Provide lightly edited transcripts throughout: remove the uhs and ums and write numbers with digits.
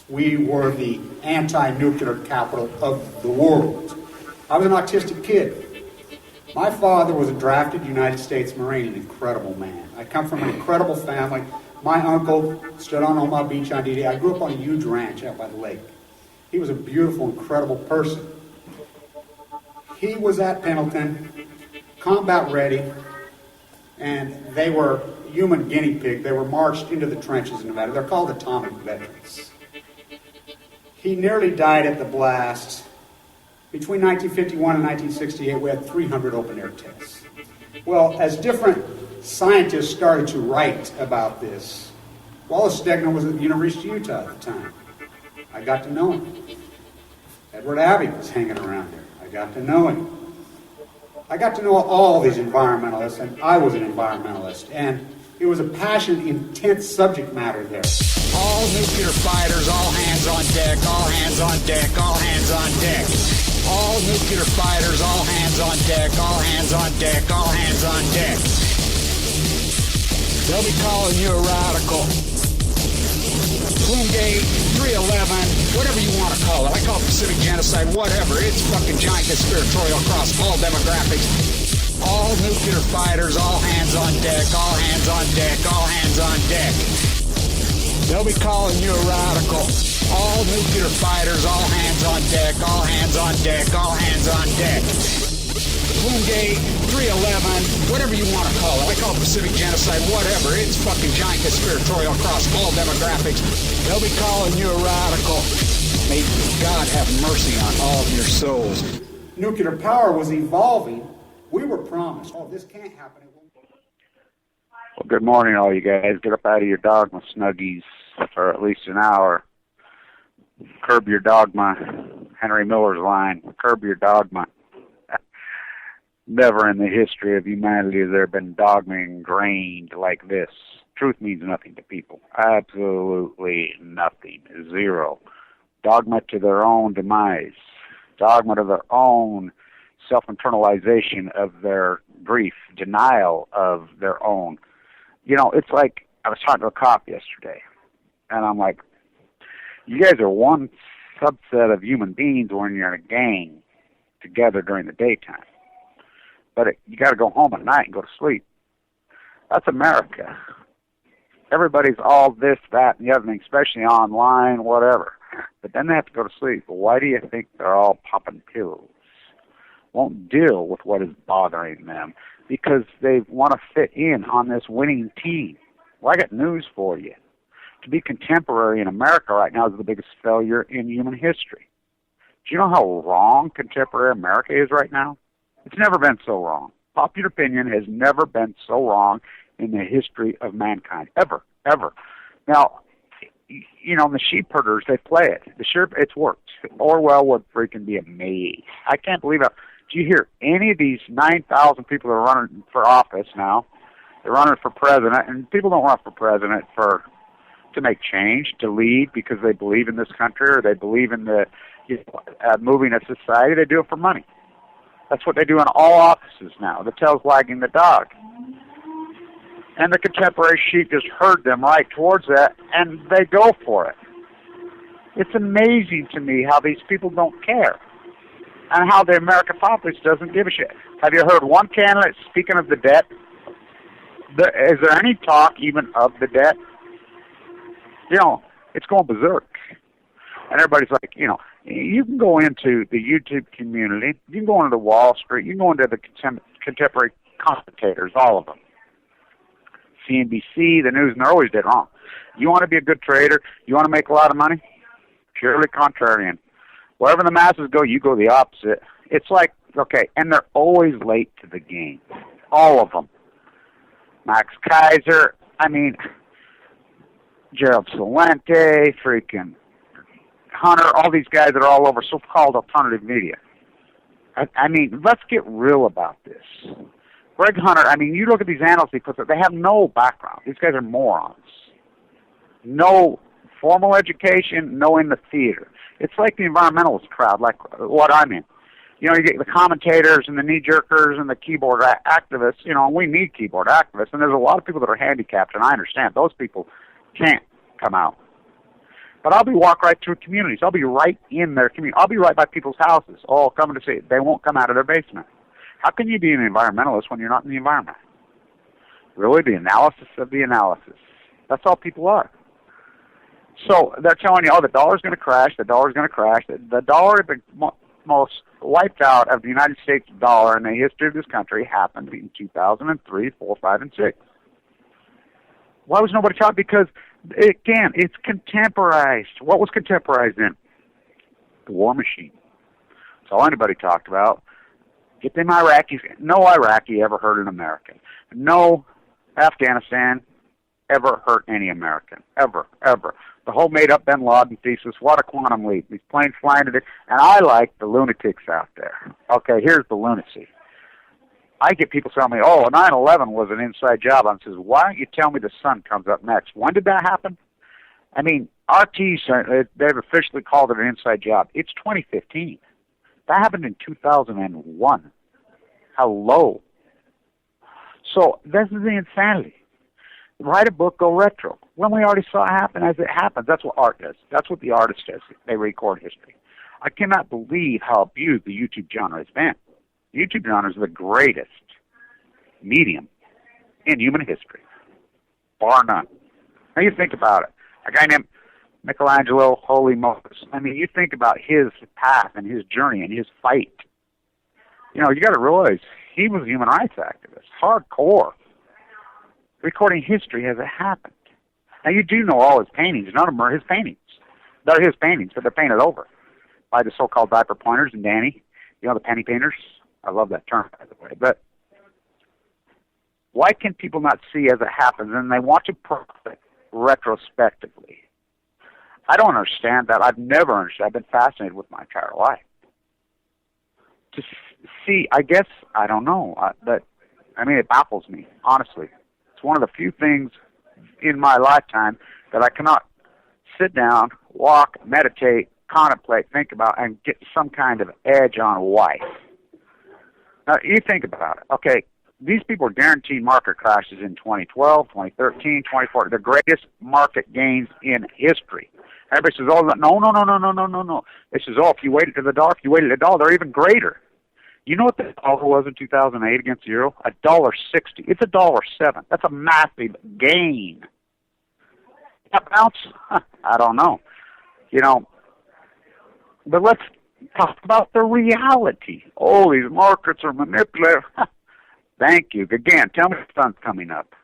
We were the anti-nuclear capital of the world. I was an autistic kid. My father was a drafted United States Marine, an incredible man. I come from an incredible family. My uncle stood on Omaha Beach on D-Day. I grew up on a huge ranch out by the lake. He was a beautiful, incredible person. He was at Pendleton, combat ready, and they were human guinea pig. They were marched into the trenches in Nevada. They're called atomic veterans. He nearly died at the blast. Between 1951 and 1968, we had 300 open-air tests. Well, as different scientists started to write about this, Wallace Stegner was at the University of Utah at the time. I got to know him. Edward Abbey was hanging around there. I got to know him. I got to know all these environmentalists, and I was an environmentalist, and it was a passionate, intense subject matter there. All nuclear fighters, all hands on deck, all hands on deck, all hands on deck. All nuclear fighters, all hands on deck, all hands on deck, all hands on deck. They'll be calling you a radical. Bloomgate, 311, whatever you want to call it. I call it Pacific genocide, whatever. It's fucking giant conspiratorial across all demographics. All nuclear fighters, all hands on deck, all hands on deck, all hands on deck. They'll be calling you a radical. All nuclear fighters, all hands on deck, all hands on deck, all hands on deck. Bloomgate, 311, whatever you want to call it. I call it Pacific genocide, whatever. It's fucking giant conspiratorial across all demographics. They'll be calling you a radical. May God have mercy on all of your souls. Nuclear power was evolving. We were promised, oh, this can't happen. Well, good morning, all you guys. Get up out of your dogma snuggies for at least an hour. Curb your dogma. Henry Miller's line. Curb your dogma. Never in the history of humanity has there been dogma ingrained like this. Truth means nothing to people. Absolutely nothing. Zero. Dogma to their own demise. Dogma to their own self-internalization of their grief. Denial of their own. You know, it's like I was talking to a cop yesterday, and I'm like, you guys are one subset of human beings when you're in a gang together during the daytime. But you got to go home at night and go to sleep. That's America. Everybody's all this, that, and the other thing, especially online, whatever. But then they have to go to sleep. Well, why do you think they're all popping pills? Won't deal with what is bothering them because they want to fit in on this winning team. Well, I got news for you. To be contemporary in America right now is the biggest failure in human history. Do you know how wrong contemporary America is right now? It's never been so wrong. Popular opinion has never been so wrong in the history of mankind. Ever, ever. Now, you know, the sheep herders, they play it. It's worked. Orwell would freaking be amazed. I can't believe it. Do you hear any of these 9,000 people that are running for office now? They're running for president, and people don't run for president to make change, to lead because they believe in this country or they believe in the moving a society. They do it for money. That's what they do in all offices now. The tail's wagging the dog. And the contemporary sheep just herd them right towards that, and they go for it. It's amazing to me how these people don't care and how the American populace doesn't give a shit. Have you heard one candidate speaking of the debt? Is there any talk even of the debt? You know, it's going berserk. And everybody's like, you know, you can go into the YouTube community, you can go into Wall Street, you can go into the contemporary commentators, all of them. CNBC, the news, and they're always dead wrong. You want to be a good trader? You want to make a lot of money? Purely contrarian. Wherever the masses go, you go the opposite. It's like, okay, and they're always late to the game. All of them. Max Kaiser, I mean, Gerald Celente, freaking Hunter, all these guys that are all over so-called alternative media. I mean, let's get real about this. Greg Hunter, I mean, you look at these analysts because they have no background. These guys are morons. No formal education, no in the theater. It's like the environmentalist crowd, like what I'm in. You know, you get the commentators and the knee-jerkers and the keyboard activists. You know, and we need keyboard activists, and there's a lot of people that are handicapped, and I understand. Those people can't come out. But I'll be walking right through communities. I'll be right in their community. I'll be right by people's houses, all coming to see it. They won't come out of their basement. How can you be an environmentalist when you're not in the environment? Really, the analysis of the analysis. That's all people are. So they're telling you, oh, the dollar's going to crash, the dollar's going to crash. The dollar, the most wiped out of the United States dollar in the history of this country happened in 2003, 4, 5, and 6. Why was nobody taught? Because, again, it's contemporized. What was contemporized then? The war machine. That's all anybody talked about. Get them Iraqis. No Iraqi ever hurt an American. No Afghanistan ever hurt any American. Ever, ever. The whole made-up bin Laden thesis, what a quantum leap. These planes flying today. And I like the lunatics out there. Okay, here's the lunacy. I get people telling me, oh, 9/11 was an inside job. I says, why don't you tell me the sun comes up next? When did that happen? I mean, RTs, they've officially called it an inside job. It's 2015. That happened in 2001. Hello. So this is the insanity. Write a book, go retro. When we already saw it happen as it happens. That's what art does. That's what the artist does. They record history. I cannot believe how abused the YouTube genre has been. The YouTube genre is the greatest medium in human history, bar none. Now you think about it. A guy named Michelangelo, holy Moses. I mean, you think about his path and his journey and his fight. You know, you got to realize he was a human rights activist, hardcore, recording history as it happened. Now, you do know all his paintings. None of them are his paintings. They're his paintings, but they're painted over by the so-called diaper pointers and Danny, you know, the penny painters. I love that term, by the way. But why can people not see as it happens and they want to profit retrospectively? I don't understand that. I've never understood. I've been fascinated with my entire life. To see, I guess, I don't know. But, I mean, it baffles me, honestly. It's one of the few things in my lifetime that I cannot sit down, walk, meditate, contemplate, think about, and get some kind of edge on why. Now, you think about it. Okay, these people are guaranteed market crashes in 2012, 2013, 2014, the greatest market gains in history. Everybody says, oh, no. They says, oh, if you waited to the dollar, they're even greater. You know what the dollar was in 2008 against the euro? $1.60. It's $1.07. That's a massive gain. That bounce? I don't know. You know, but let's talk about the reality. Oh, these markets are manipulative. Thank you. Again, tell me the sun's coming up.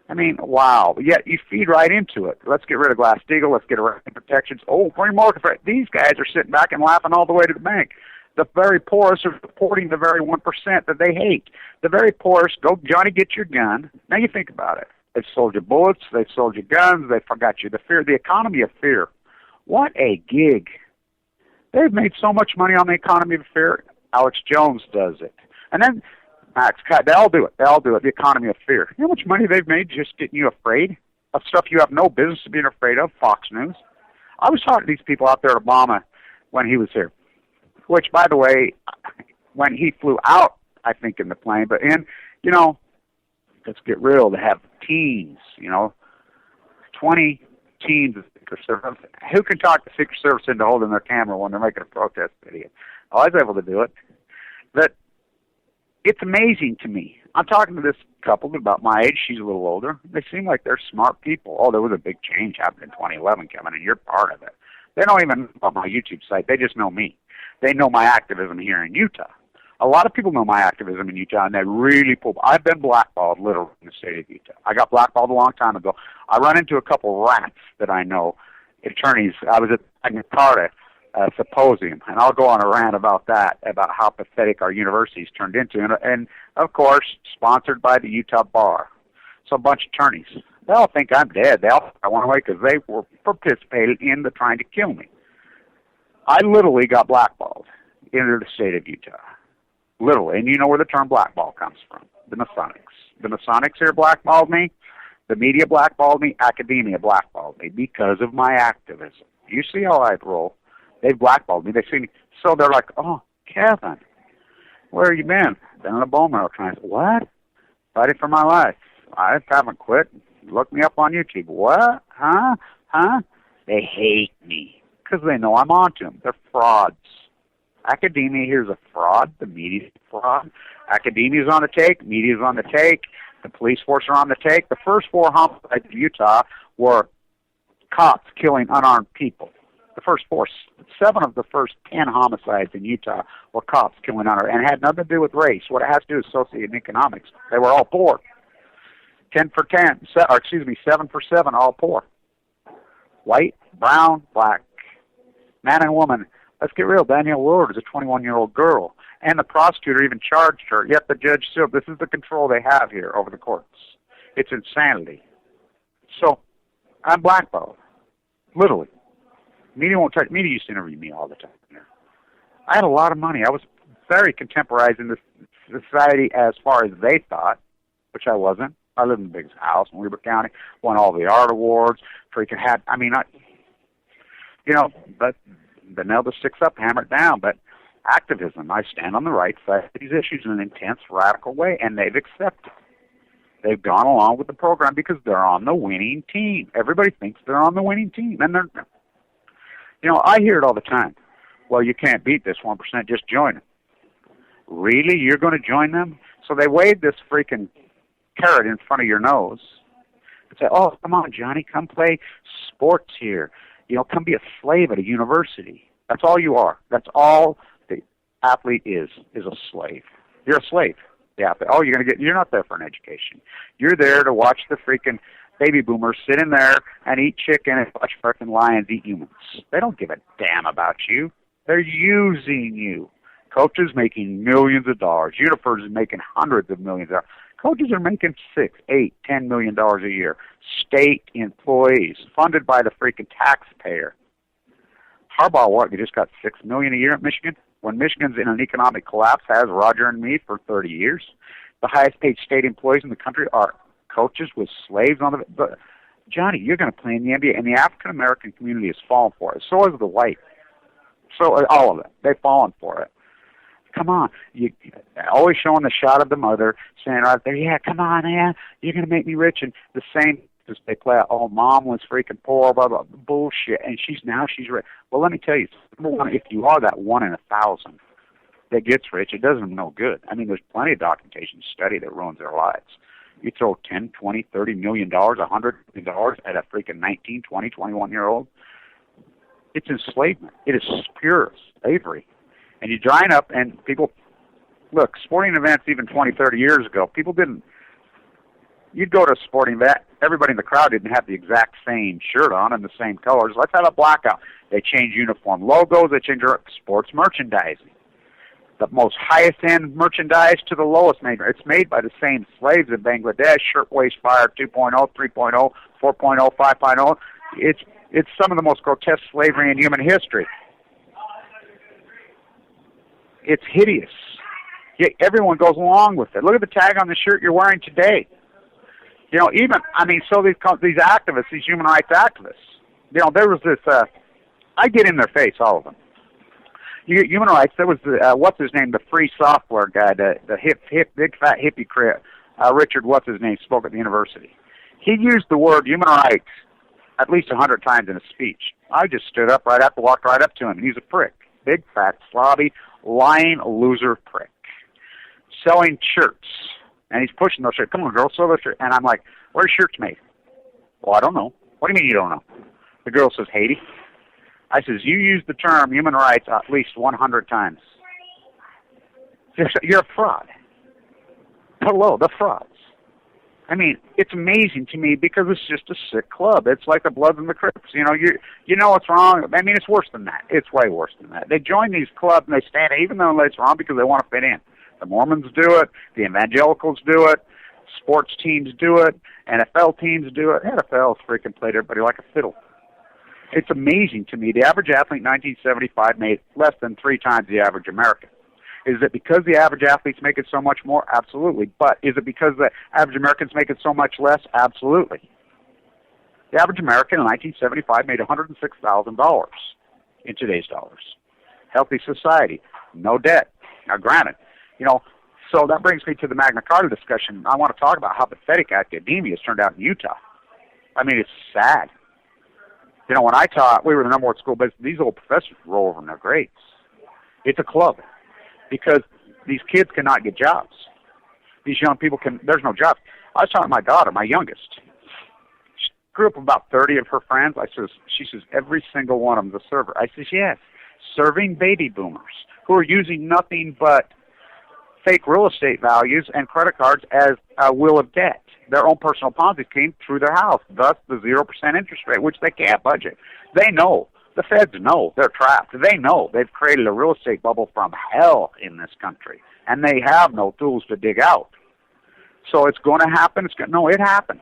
I mean, wow. Yet you feed right into it. Let's get rid of Glass-Steagall. Let's get rid of protections. Oh, free market. These guys are sitting back and laughing all the way to the bank. The very poorest are supporting the very 1% that they hate. The very poorest, go, Johnny, get your gun. Now you think about it. They've sold you bullets. They've sold you guns. They've forgot you the fear. The economy of fear. What a gig. They've made so much money on the economy of fear. Alex Jones does it. And then Max, they all do it. They all do it, the economy of fear. You know how much money they've made just getting you afraid of stuff you have no business being afraid of, Fox News? I was talking to these people out there at Obama when he was here, which, by the way, when he flew out, I think, in the plane, but in, you know, let's get real, to have teams, you know, 20 teams of Secret Service. Who can talk the Secret Service into holding their camera when they're making a protest video? I was able to do it. But it's amazing to me. I'm talking to this couple about my age. She's a little older. They seem like they're smart people. Oh, there was a big change happened in 2011 coming, and you're part of it. They don't even know about my YouTube site. They just know me. They know my activism here in Utah. A lot of people know my activism in Utah, and they really pull. I've been blackballed, literally, in the state of Utah. I got blackballed a long time ago. I run into a couple rats that I know, attorneys. I was at Magna Carta symposium, and I'll go on a rant about that, about how pathetic our universities turned into, and of course, sponsored by the Utah Bar. So a bunch of attorneys. They all think I'm dead. They all think I went away because they were participating in the trying to kill me. I literally got blackballed into the state of Utah. Literally. And you know where the term blackball comes from. The Masonics. The Masonics here blackballed me. The media blackballed me. Academia blackballed me because of my activism. You see how I roll. They've blackballed me. They see me. So they're like, oh, Kevin, where have you been? Been in a bone marrow transplant. What? Fighting for my life. I haven't quit. Look me up on YouTube. What? Huh? They hate me because they know I'm onto them. They're frauds. Academia here is a fraud. The media's a fraud. Academia's on the take. Media's on the take. The police force are on the take. The first 4 homicides in Utah were cops killing unarmed people. The first 4, 7 of the first 10 homicides in Utah were cops killing unarmed, and had nothing to do with race. What it has to do is socioeconomics. They were all poor. 10 for 10, 7 for 7, all poor. White, brown, black, man and woman. Let's get real. Danielle Willard is a 21-year-old girl, and the prosecutor even charged her, yet the judge still, this is the control they have here over the courts. It's insanity. So, I'm blackballed. Literally. Media won't touch. Media used to interview me all the time. I had a lot of money. I was very contemporized in this society as far as they thought, which I wasn't. I lived in the biggest house in Weber County, won all the art awards, freaking had, but the nail that sticks up, hammer it down. But activism, I stand on the right side of these issues in an intense, radical way, and they've accepted. They've gone along with the program because they're on the winning team. Everybody thinks they're on the winning team, and they're, I hear it all the time. Well, you can't beat this 1%, just join it. Really? You're going to join them? So they wave this freaking carrot in front of your nose and say, oh, come on, Johnny, come play sports here. Come be a slave at a university. That's all you are. That's all the athlete is a slave. You're a slave. The athlete. Oh, you're not there for an education. You're there to watch the freaking baby boomers sit in there and eat chicken and watch freaking lions eat humans. They don't give a damn about you. They're using you. Coaches making millions of dollars. Universities making hundreds of millions of dollars. Coaches are making $6, $8, $10 million a year. State employees funded by the freaking taxpayer. Harbaugh, what? He just got $6 million a year at Michigan. When Michigan's in an economic collapse, has Roger and me for 30 years. The highest paid state employees in the country are coaches with slaves on the. But Johnny, you're going to play in the NBA, and the African American community has fallen for it. So has the white. So all of it. They've fallen for it. Come on. You always showing the shot of the mother saying right there, yeah, come on, man, you're going to make me rich. And the same, they play out, oh, mom was freaking poor, blah, blah, bullshit. And she's rich. Well, let me tell you, number one, if you are that 1 in 1,000 that gets rich, it does them no good. I mean, there's plenty of documentation study that ruins their lives. You throw $10, $20, $30 million, $100 million at a freaking 19, 20, 21-year-old, it's enslavement. It is pure slavery. And you drying up, and people, look, sporting events even 20, 30 years ago, people didn't, you'd go to a sporting event, everybody in the crowd didn't have the exact same shirt on and the same colors. Let's have a blackout. They change uniform logos, they change sports merchandising. The most highest-end merchandise to the lowest made. It's made by the same slaves in Bangladesh, shirtwaist fire 2.0, 3.0, 4.0, 5.0. It's some of the most grotesque slavery in human history. It's hideous. Yet everyone goes along with it. Look at the tag on the shirt you're wearing today. So these activists, these human rights activists, there was this, I get in their face, all of them. Human rights, there was, what's his name, the free software guy, the hip, big fat hippie crap, Richard, what's his name, spoke at the university. He used the word human rights at least 100 times in a speech. I just stood up walked right up to him, and he's a prick. Big fat, slobby, lying loser prick. Selling shirts. And he's pushing those shirts. Come on, girl, sell those shirts. And I'm like, where are shirts made? Well, I don't know. What do you mean you don't know? The girl says, Haiti. I says, you use the term human rights at least 100 times. You're a fraud. Hello, the frauds. I mean, it's amazing to me because it's just a sick club. It's like the Bloods and the Crips. You know what's wrong. I mean, it's worse than that. It's way worse than that. They join these clubs and they stand, even though it's wrong, because they want to fit in. The Mormons do it. The evangelicals do it. Sports teams do it. NFL teams do it. NFL's freaking played everybody like a fiddle. It's amazing to me. The average athlete in 1975 made less than 3 times the average American. Is it because the average athletes make it so much more? Absolutely. But is it because the average Americans make it so much less? Absolutely. The average American in 1975 made $106,000 in today's dollars. Healthy society, no debt. Now, granted, so that brings me to the Magna Carta discussion. I want to talk about how pathetic academia has turned out in Utah. I mean, it's sad. You know, when I taught, we were the number one school, but these old professors roll over in their grades. It's a club because these kids cannot get jobs. These young people there's no jobs. I was talking to my daughter, my youngest. She grew up with about 30 of her friends. She says, every single one of them's a server. I says, yes, serving baby boomers who are using nothing but fake real estate values and credit cards as a will of debt. Their own personal Ponzi scheme through their house, thus the 0% interest rate, which they can't budget. They know. The feds know they're trapped. They know they've created a real estate bubble from hell in this country, and they have no tools to dig out. So it's going to happen. No, it happened.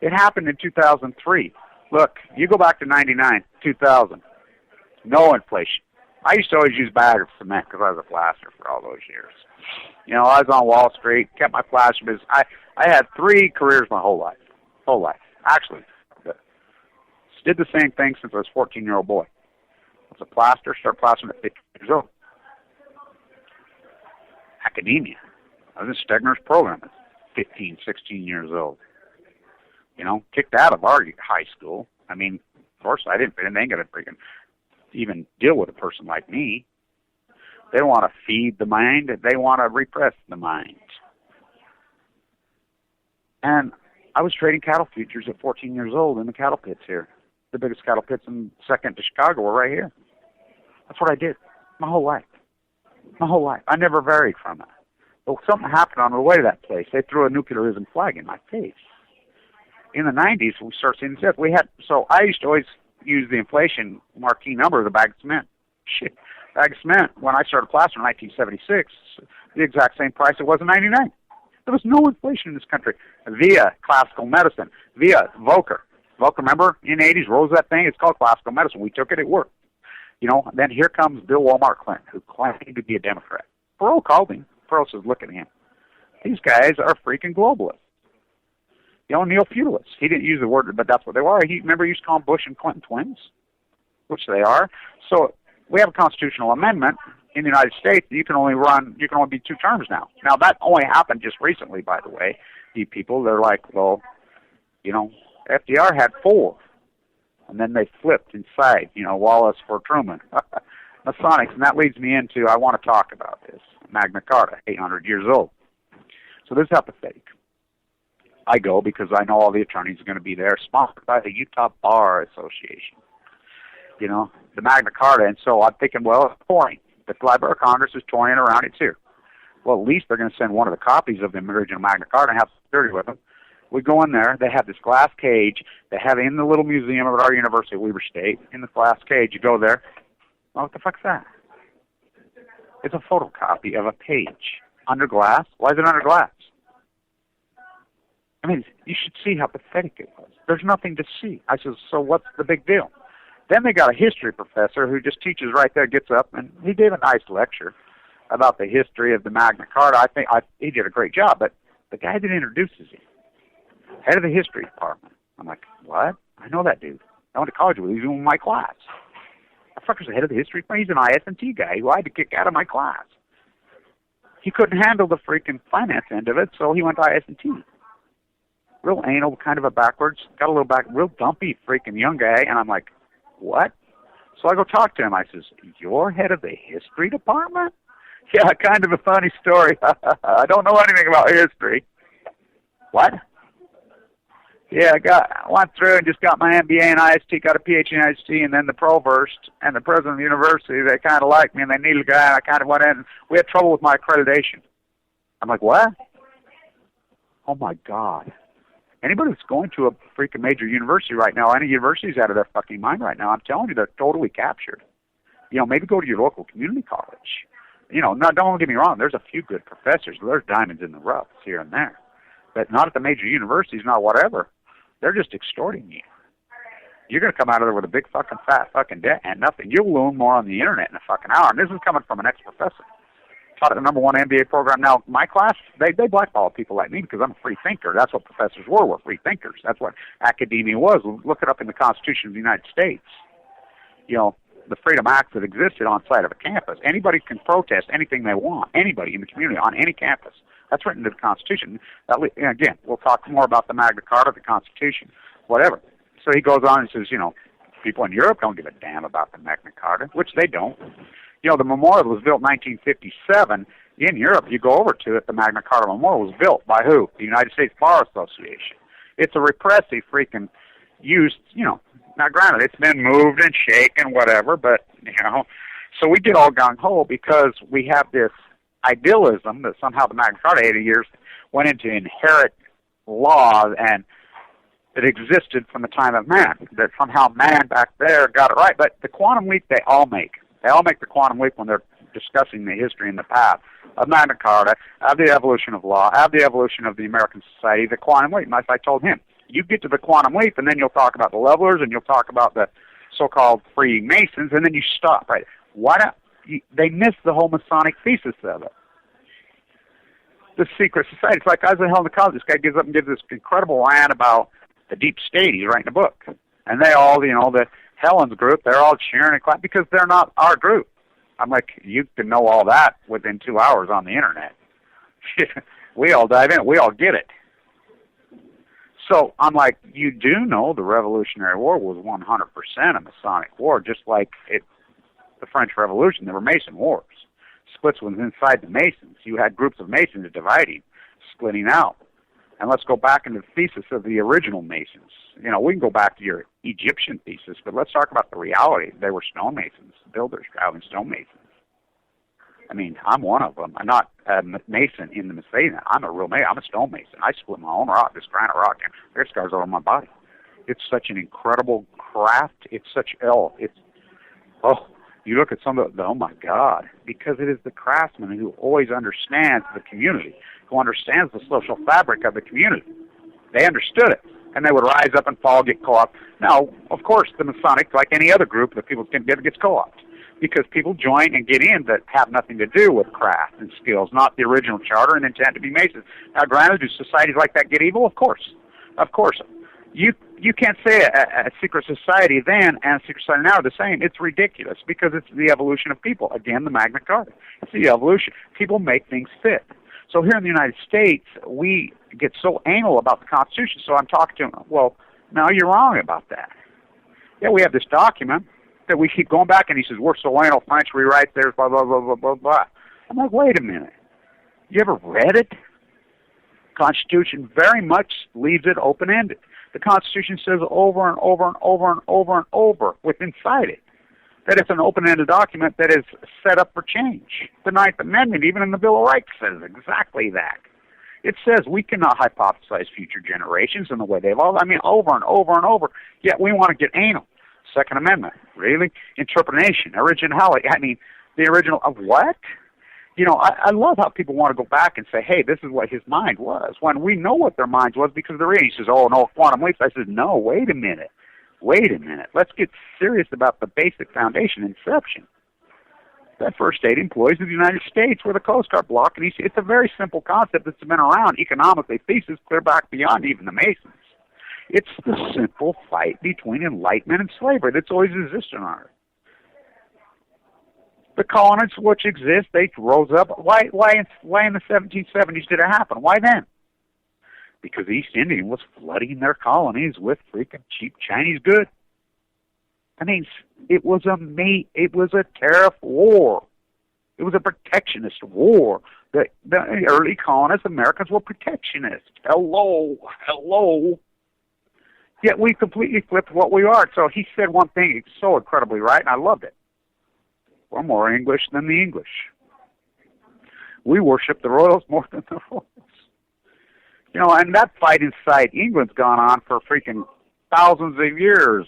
It happened in 2003. Look, you go back to 99, 2000, no inflation. I used to always use bags of cement because I was a plasterer for all those years. You know, I was on Wall Street, kept my plaster business. I had 3 careers my whole life. Actually, did the same thing since I was a 14-year-old boy. I was a plasterer, started plastering at 15 years old. Academia. I was in Stegner's program at 15, 16 years old. You know, kicked out of our high school. I mean, of course, I didn't fit in. They ain't going to freaking even deal with a person like me. They don't want to feed the mind. They want to repress the mind. And I was trading cattle futures at 14 years old in the cattle pits here. The biggest cattle pits in second to Chicago were right here. That's what I did my whole life. My whole life. I never varied from it. But something happened on the way to that place. They threw a nuclearism flag in my face. In the 90s, we started seeing this. So I used to always use the inflation marquee number of the bag of cement. Shit. Bag of cement, when I started plastering in 1976, the exact same price it was in 99. There was no inflation in this country via classical medicine, via Volcker. Volcker, remember, in the 80s, rose that thing? It's called classical medicine. We took it, it worked. You know, then here comes Bill Walmart Clinton, who claimed to be a Democrat. Perot called him. Perot says, look at him. These guys are freaking globalists. You know, neo-feudalists. He didn't use the word, but that's what they were. Remember, he used to call them Bush and Clinton twins, which they are. So we have a constitutional amendment in the United States that you can only be 2 terms now. Now, that only happened just recently, by the way. You people, they're like, well, you know, FDR had 4. And then they flipped inside, you know, Wallace for Truman. Masonics, and that leads me into, I want to talk about this. Magna Carta, 800 years old. So this is how pathetic. I go because I know all the attorneys are going to be there, sponsored by the Utah Bar Association. You know, the Magna Carta, and so I'm thinking, well, it's touring. The Library of Congress is touring around, it's here. Well, at least they're going to send one of the copies of the original Magna Carta and have security with them. We go in there, they have this glass cage, they have it in the little museum at our university at Weber State, in the glass cage. You go there, well, what the fuck's that? It's a photocopy of a page. Under glass? Why is it under glass? I mean, you should see how pathetic it was. There's nothing to see. I said, so what's the big deal? Then they got a history professor who just teaches right there, gets up, and he gave a nice lecture about the history of the Magna Carta. I think he did a great job, but the guy that introduces him, head of the history department. I'm like, what? I know that dude. I went to college with him. He's in my class. That fucker's the head of the history department. He's an IS&T guy who I had to kick out of my class. He couldn't handle the freaking finance end of it, so he went to IS&T. Real anal, kind of a backwards, got a little back, real dumpy freaking young guy, and I'm like, what? So I go talk to him. I says, you're head of the history department? Yeah, kind of a funny story. I don't know anything about history. What? Yeah, I went through and just got my MBA in IST, got a PhD in IST, and then the provost and the president of the university, they kind of liked me, and they needed a guy, and I kind of went in, and we had trouble with my accreditation. I'm like, what? Oh, my God. Anybody that's going to a freaking major university right now, any university's out of their fucking mind right now, I'm telling you, they're totally captured. You know, maybe go to your local community college. You know, no, don't get me wrong, there's a few good professors, there's diamonds in the rough here and there. But not at the major universities, not whatever. They're just extorting you. You're going to come out of there with a big fucking fat fucking debt and nothing. You'll learn more on the internet in a fucking hour. And this is coming from an ex-professor. Taught at the #1 MBA program. Now, my class, they blackball people like me because I'm a free thinker. That's what professors were free thinkers. That's what academia was. Look it up in the Constitution of the United States. You know, the Freedom Act that existed on site of a campus. Anybody can protest anything they want. Anybody in the community on any campus. That's written into the Constitution. Again, we'll talk more about the Magna Carta, the Constitution, whatever. So he goes on and says, you know, People in Europe don't give a damn about the Magna Carta, which they don't. You know, the memorial was built in 1957. In Europe, you go over to it, the Magna Carta Memorial was built by who? The United States Bar Association. It's a repressive freaking use, you know. Now, granted, it's been moved and shaken, whatever, but, you know, so we get all gung-ho because we have this idealism that somehow the Magna Carta 80 years went into inherent law and it existed from the time of man, that somehow man back there got it right. But the quantum leap they all make. They all make the quantum leap when they're discussing the history and the path of Magna Carta, of the evolution of law, of the evolution of the American society, the quantum leap. And as I told him, you get to the quantum leap, and then you'll talk about the levelers, and you'll talk about the so-called Freemasons, and then you stop, right? Why don't they miss the whole Masonic thesis of it? The secret society. It's like I was in hell in the college. This guy gives up and gives this incredible rant about the deep state. He's writing a book. And they all, you know, the Helen's group, they're all cheering and clapping because they're not our group. I'm like, you can know all that within 2 hours on the internet. We all dive in. We all get it. So I'm like, you do know the Revolutionary War was 100% a Masonic war, just like the French Revolution. There were Mason wars. Splits was inside the Masons. You had groups of Masons dividing, splitting out. And let's go back into the thesis of the original Masons. You know, we can go back to your Egyptian thesis, but let's talk about the reality. They were stonemasons, builders, driving stonemasons. I mean, I'm one of them. I'm not a Mason in the Mason. I'm a real Mason. I'm a stonemason. I split my own rock, this granite rock, and there's scars all over my body. It's such an incredible craft. It's such, you look at some of the, oh my God, because it is the craftsman who always understands the community, who understands the social fabric of the community. They understood it, and they would rise up and fall, get co-opted. Now, of course, the Masonic, like any other group that people can get, gets co-opted, because people join and get in that have nothing to do with craft and skills, not the original charter and intent to be Masons. Now, granted, do societies like that get evil? Of course. Of course. You can't say a secret society then and a secret society now are the same. It's ridiculous because it's the evolution of people. Again, the Magna Carta. It's the evolution. People make things fit. So here in the United States, we get so anal about the Constitution. So I'm talking to him, well, no, you're wrong about that. Yeah, we have this document that we keep going back, and he says, we're so anal, French rewrites theirs, blah, blah, blah, blah, blah, blah. I'm like, wait a minute. You ever read it? Constitution very much leaves it open-ended. The Constitution says over and over and over and over and over inside it that it's an open-ended document that is set up for change. The Ninth Amendment, even in the Bill of Rights, says exactly that. It says we cannot hypothesize future generations and the way they evolve. I mean, over and over and over. Yet we want to get anal. Second Amendment, really? Interpretation, originality. I mean, the original of what? You know, I love how people want to go back and say, hey, this is what his mind was, when we know what their mind was because they're reading. He says, oh, no, quantum leaps. I said, no, wait a minute. Wait a minute. Let's get serious about the basic foundation, inception. That first state employees of the United States were the Coast Guard block, and it's a very simple concept that's been around economically, thesis clear back beyond even the Masons. It's the simple fight between enlightenment and slavery that's always existed on Earth. The colonists which exist, they rose up. Why in the 1770s did it happen? Why then? Because the East Indian was flooding their colonies with freaking cheap Chinese goods. I mean, it was a tariff war. It was a protectionist war. The early colonists, Americans, were protectionist. Hello. Yet we completely flipped what we are. So he said one thing so incredibly right, and I loved it. We're more English than the English. We worship the royals more than the royals. You know, and that fight inside England's gone on for freaking thousands of years,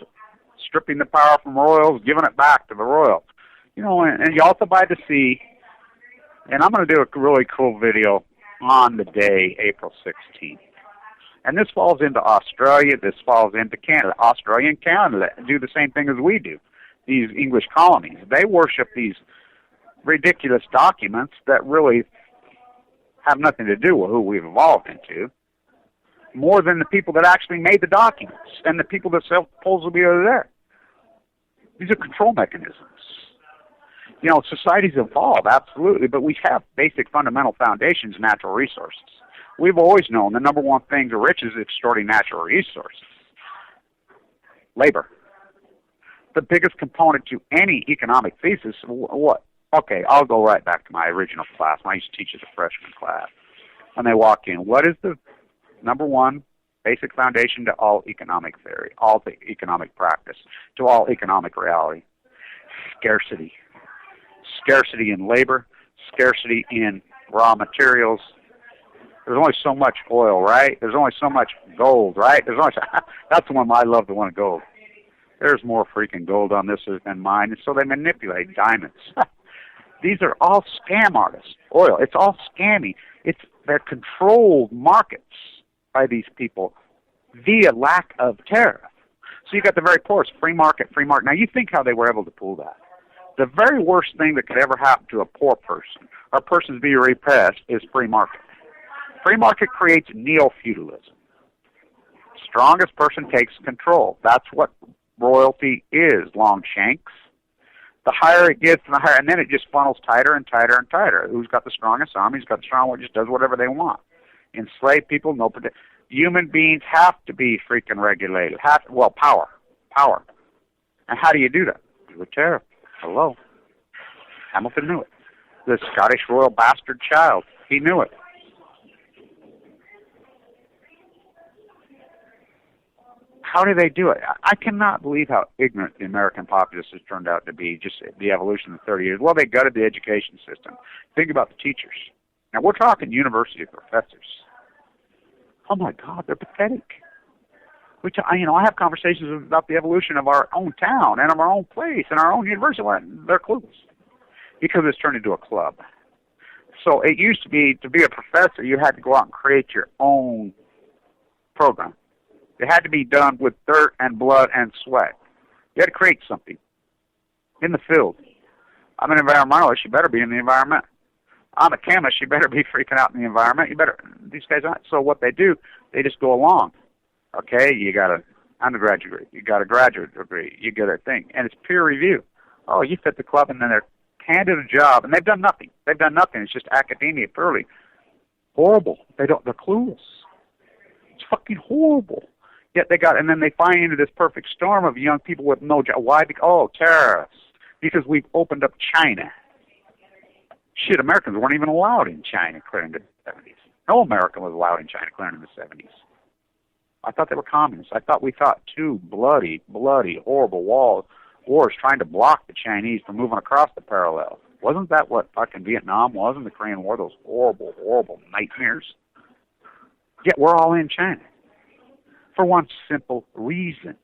stripping the power from royals, giving it back to the royals. You know, and you also by the sea, and I'm going to do a really cool video on the day, April 16th. And this falls into Australia, this falls into Canada. Australia and Canada do the same thing as we do. These English colonies, they worship these ridiculous documents that really have nothing to do with who we've evolved into, more than the people that actually made the documents and the people that supposedly are there. These are control mechanisms. You know, societies evolve, absolutely, but we have basic fundamental foundations, natural resources. We've always known the number one thing to rich is extorting natural resources. Labor. the biggest component to any economic thesis. What? Okay, I'll go right back to my original class. I used to teach as a freshman class. And they walk in. What is the number one basic foundation to all economic theory, all the economic practice, to all economic reality? Scarcity. Scarcity in labor, scarcity in raw materials. There's only so much oil, right? There's only so much gold, right? There's only that's the one I love, the one of gold. There's more freaking gold on this than mine, and so they manipulate diamonds. These are all scam artists. Oil, it's all scammy. They're controlled markets by these people via lack of tariff. So you got the very poorest, free market, free market. Now you think how they were able to pull that. The very worst thing that could ever happen to a poor person, or a person to be repressed, is free market. Free market creates neo-feudalism. Strongest person takes control. That's what royalty is, Longshanks. The higher it gets, the higher, and then it just funnels tighter and tighter and tighter. Who's got the strongest arm? Who's got the strong one? Just does whatever they want. Enslaved people, no. Human beings have to be freaking regulated. Power. And how do you do that? With tariff. Hello. Hamilton knew it. The Scottish royal bastard child, he knew it. How do they do it? I cannot believe how ignorant the American populace has turned out to be, just the evolution in 30 years. Well, they gutted the education system. Think about the teachers. Now, we're talking university professors. Oh, my God, they're pathetic. I have conversations about the evolution of our own town and of our own place and our own university. They're clueless because it's turned into a club. So it used to be a professor, you had to go out and create your own program. It had to be done with dirt and blood and sweat. You had to create something in the field. I'm an environmentalist. You better be in the environment. I'm a chemist. You better be freaking out in the environment. These guys aren't. So what they do, they just go along. Okay, you got an undergraduate degree. You got a graduate degree. You get a thing. And it's peer review. Oh, you fit the club, and then they're handed a job, and they've done nothing. It's just academia, purely. Horrible. They're clueless. It's fucking horrible. Yet and then they find into this perfect storm of young people with no job. Why? Tariffs. Because we've opened up China. Shit, Americans weren't even allowed in China clearing the 70s. No American was allowed in China clearing in the 70s. I thought they were communists. We thought two bloody, horrible wars trying to block the Chinese from moving across the parallel. Wasn't that what fucking Vietnam was in the Korean War? Those horrible, horrible nightmares. Yet we're all in China. For one simple reason.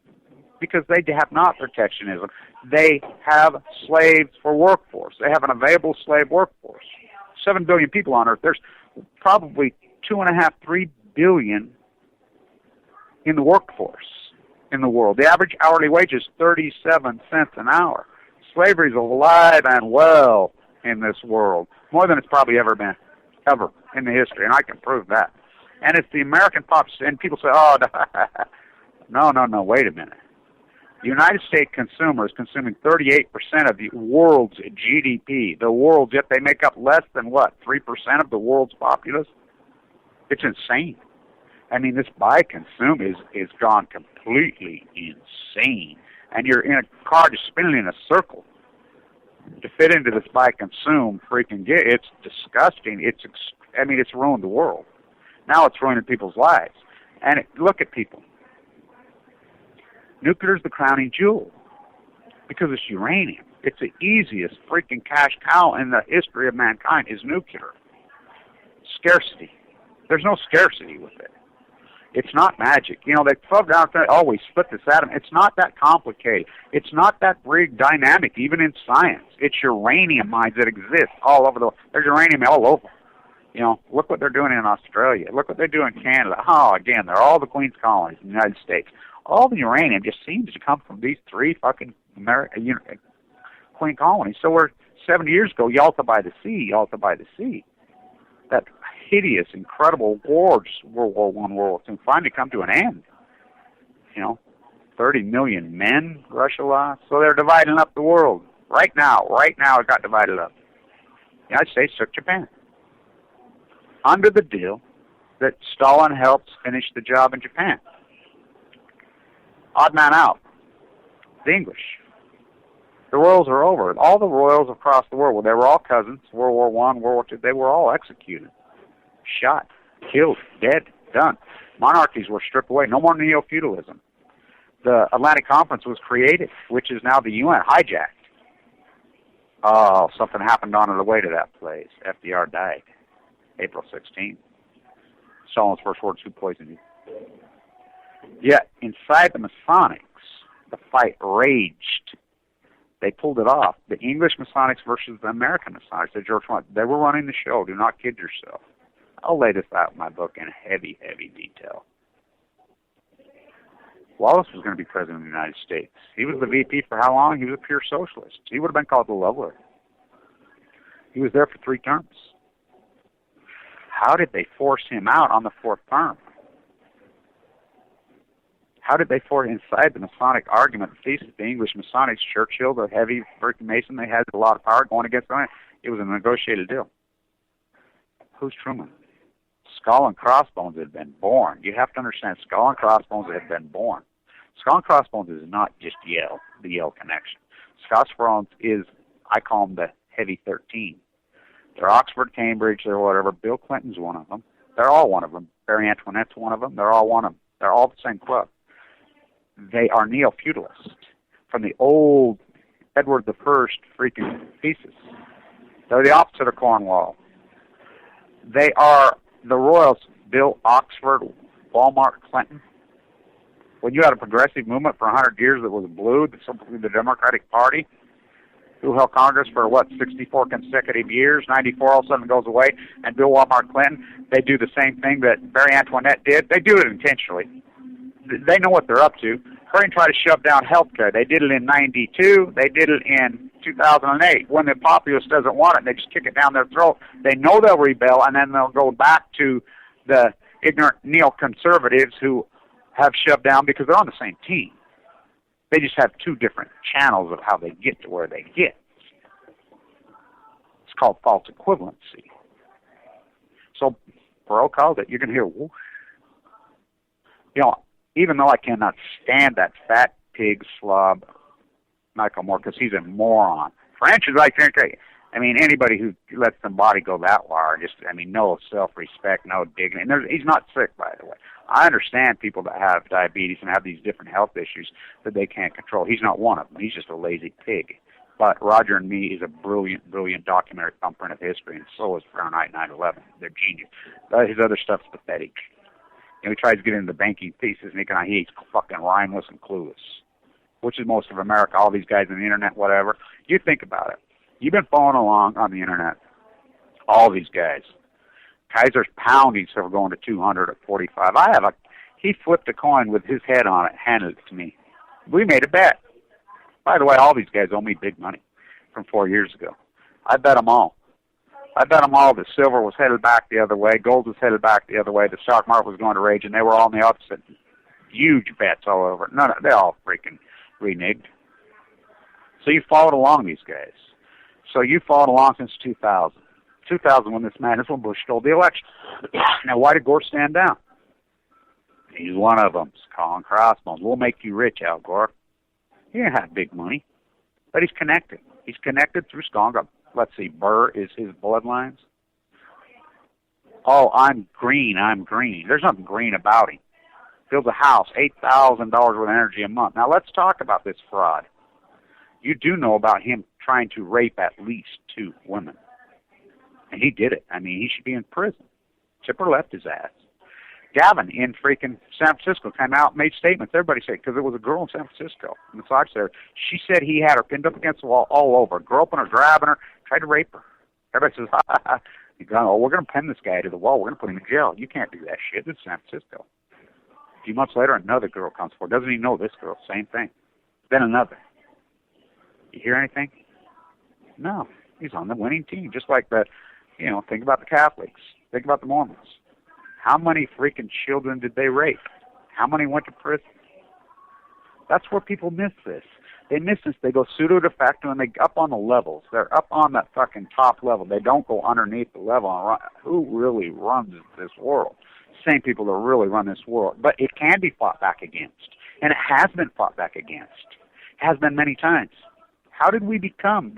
Because they have not protectionism. They have slaves for workforce. They have an available slave workforce. 7 billion people on Earth. There's probably 2.5, 3 billion in the workforce in the world. The average hourly wage is 37 cents an hour. Slavery is alive and well in this world. More than it's probably ever been. Ever in the history. And I can prove that. And it's the American population, and people say, no, wait a minute. The United States consumer is consuming 38% of the world's GDP. Yet they make up less than, 3% of the world's populace? It's insane. I mean, this buy consume is gone completely insane. And you're in a car just spinning in a circle. To fit into this buy consume it's disgusting. It's ruined the world. Now it's ruining people's lives. And look at people. Nuclear is the crowning jewel because it's uranium. It's the easiest freaking cash cow in the history of mankind is nuclear. Scarcity. There's no scarcity with it. It's not magic. They always split this atom. It's not that complicated. It's not that big dynamic, even in science. It's uranium mines that exist all over the world. There's uranium all over. Look what they're doing in Australia. Look what they do in Canada. Again, they're all the Queen's colonies in the United States. All the uranium just seems to come from these 3 fucking Queen colonies. So we're 70 years ago, Yalta by the Sea. That hideous, incredible war, World War I, World War II, finally come to an end. 30 million men Russia lost. So they're dividing up the world. Right now it got divided up. The United States took Japan. Under the deal that Stalin helped finish the job in Japan. Odd man out. The English. The royals are over. All the royals across the world, well, they were all cousins. World War I, World War II, they were all executed, shot, killed, dead, done. Monarchies were stripped away. No more neo-feudalism. The Atlantic Conference was created, which is now the UN, hijacked. Oh, something happened on the way to that place. FDR died April 16th. Stalin's first words, who poisoned you? Yet, inside the Masonics, the fight raged. They pulled it off. The English Masonics versus the American Masonics. The George Washington. They were running the show. Do not kid yourself. I'll lay this out in my book in heavy, heavy detail. Wallace was going to be president of the United States. He was the VP for how long? He was a pure socialist. He would have been called the leveler. He was there for 3 terms. How did they force him out on the 4th term? How did they force inside the Masonic argument thesis? The English Masonics, Churchill, the heavy freaking Mason, they had a lot of power going against them. It was a negotiated deal. Who's Truman? Skull and Crossbones had been born. You have to understand, Skull and Crossbones had been born. Skull and Crossbones is not just Yale, the Yale connection. Skull and Crossbones is, I call them the Heavy 13. They're Oxford, Cambridge, they're whatever. Bill Clinton's one of them. They're all one of them. Marie Antoinette's one of them. They're all one of them. They're all the same club. They are neo-feudalists from the old Edward I freaking thesis. They're the opposite of Cornwall. They are the royals, Bill, Oxford, Walmart, Clinton. When you had a progressive movement for 100 years that was blue, simply the Democratic Party, who held Congress for, 64 consecutive years, 94 all of a sudden goes away, and Bill, Walmart, Clinton, they do the same thing that Marie Antoinette did. They do it intentionally. They know what they're up to. Hurry and try to shove down health care. They did it in 92. They did it in 2008. When the populace doesn't want it, they just kick it down their throat. They know they'll rebel, and then they'll go back to the ignorant neoconservatives who have shoved down because they're on the same team. They just have 2 different channels of how they get to where they get. It's called false equivalency. So, Perot called it. You're going to hear whoosh. You know, even though I cannot stand that fat pig slob, Michael Moore, because he's a moron. French is like, I mean, anybody who lets their body go that far, no self-respect, no dignity. And he's not sick, by the way. I understand people that have diabetes and have these different health issues that they can't control. He's not one of them. He's just a lazy pig. But Roger and Me is a brilliant, brilliant documentary thumbprint of history, and so is Fahrenheit 9/11. They're genius. His other stuff's pathetic. He tries to get into the banking thesis, and he's fucking rhymeless and clueless, which is most of America, all these guys on the internet, whatever. You think about it. You've been following along on the internet, all these guys. Kaiser's pounding, so we're going to 200 at 45. He flipped a coin with his head on it, handed it to me. We made a bet. By the way, all these guys owe me big money from 4 years ago. I bet them all. I bet them all that silver was headed back the other way, gold was headed back the other way, the stock market was going to rage, and they were all on the opposite. Huge bets all over. No, they all freaking reneged. So you followed along these guys. So you followed along since 2000. 2000 when this Bush stole the election. Now, why did Gore stand down? He's one of them. Skull and Crossbones. We'll make you rich, Al Gore. He didn't have big money, but he's connected. He's connected through Skull and Crossbones. Let's see, Burr is his bloodlines. Oh, I'm green. There's nothing green about him. Builds a house, $8,000 worth of energy a month. Now, let's talk about this fraud. You do know about him trying to rape at least 2 women. And he did it. He should be in prison. Chipper left his ass. Gavin in freaking San Francisco came out and made statements. Everybody said, because it was a girl in San Francisco, massage therapist. She said he had her pinned up against the wall all over, groping her, grabbing her, tried to rape her. Everybody says, ha, ha, ha. We're going to pin this guy to the wall. We're going to put him in jail. You can't do that shit. This is San Francisco. A few months later, another girl comes forward. Doesn't even know this girl. Same thing. Then another. You hear anything? No. He's on the winning team. Just like think about the Catholics. Think about the Mormons. How many freaking children did they rape? How many went to prison? That's where people miss this. They miss this. They go pseudo de facto, and they up on the levels. They're up on that fucking top level. They don't go underneath the level. Who really runs this world? Same people that really run this world. But it can be fought back against. And it has been fought back against. It has been many times. How did we become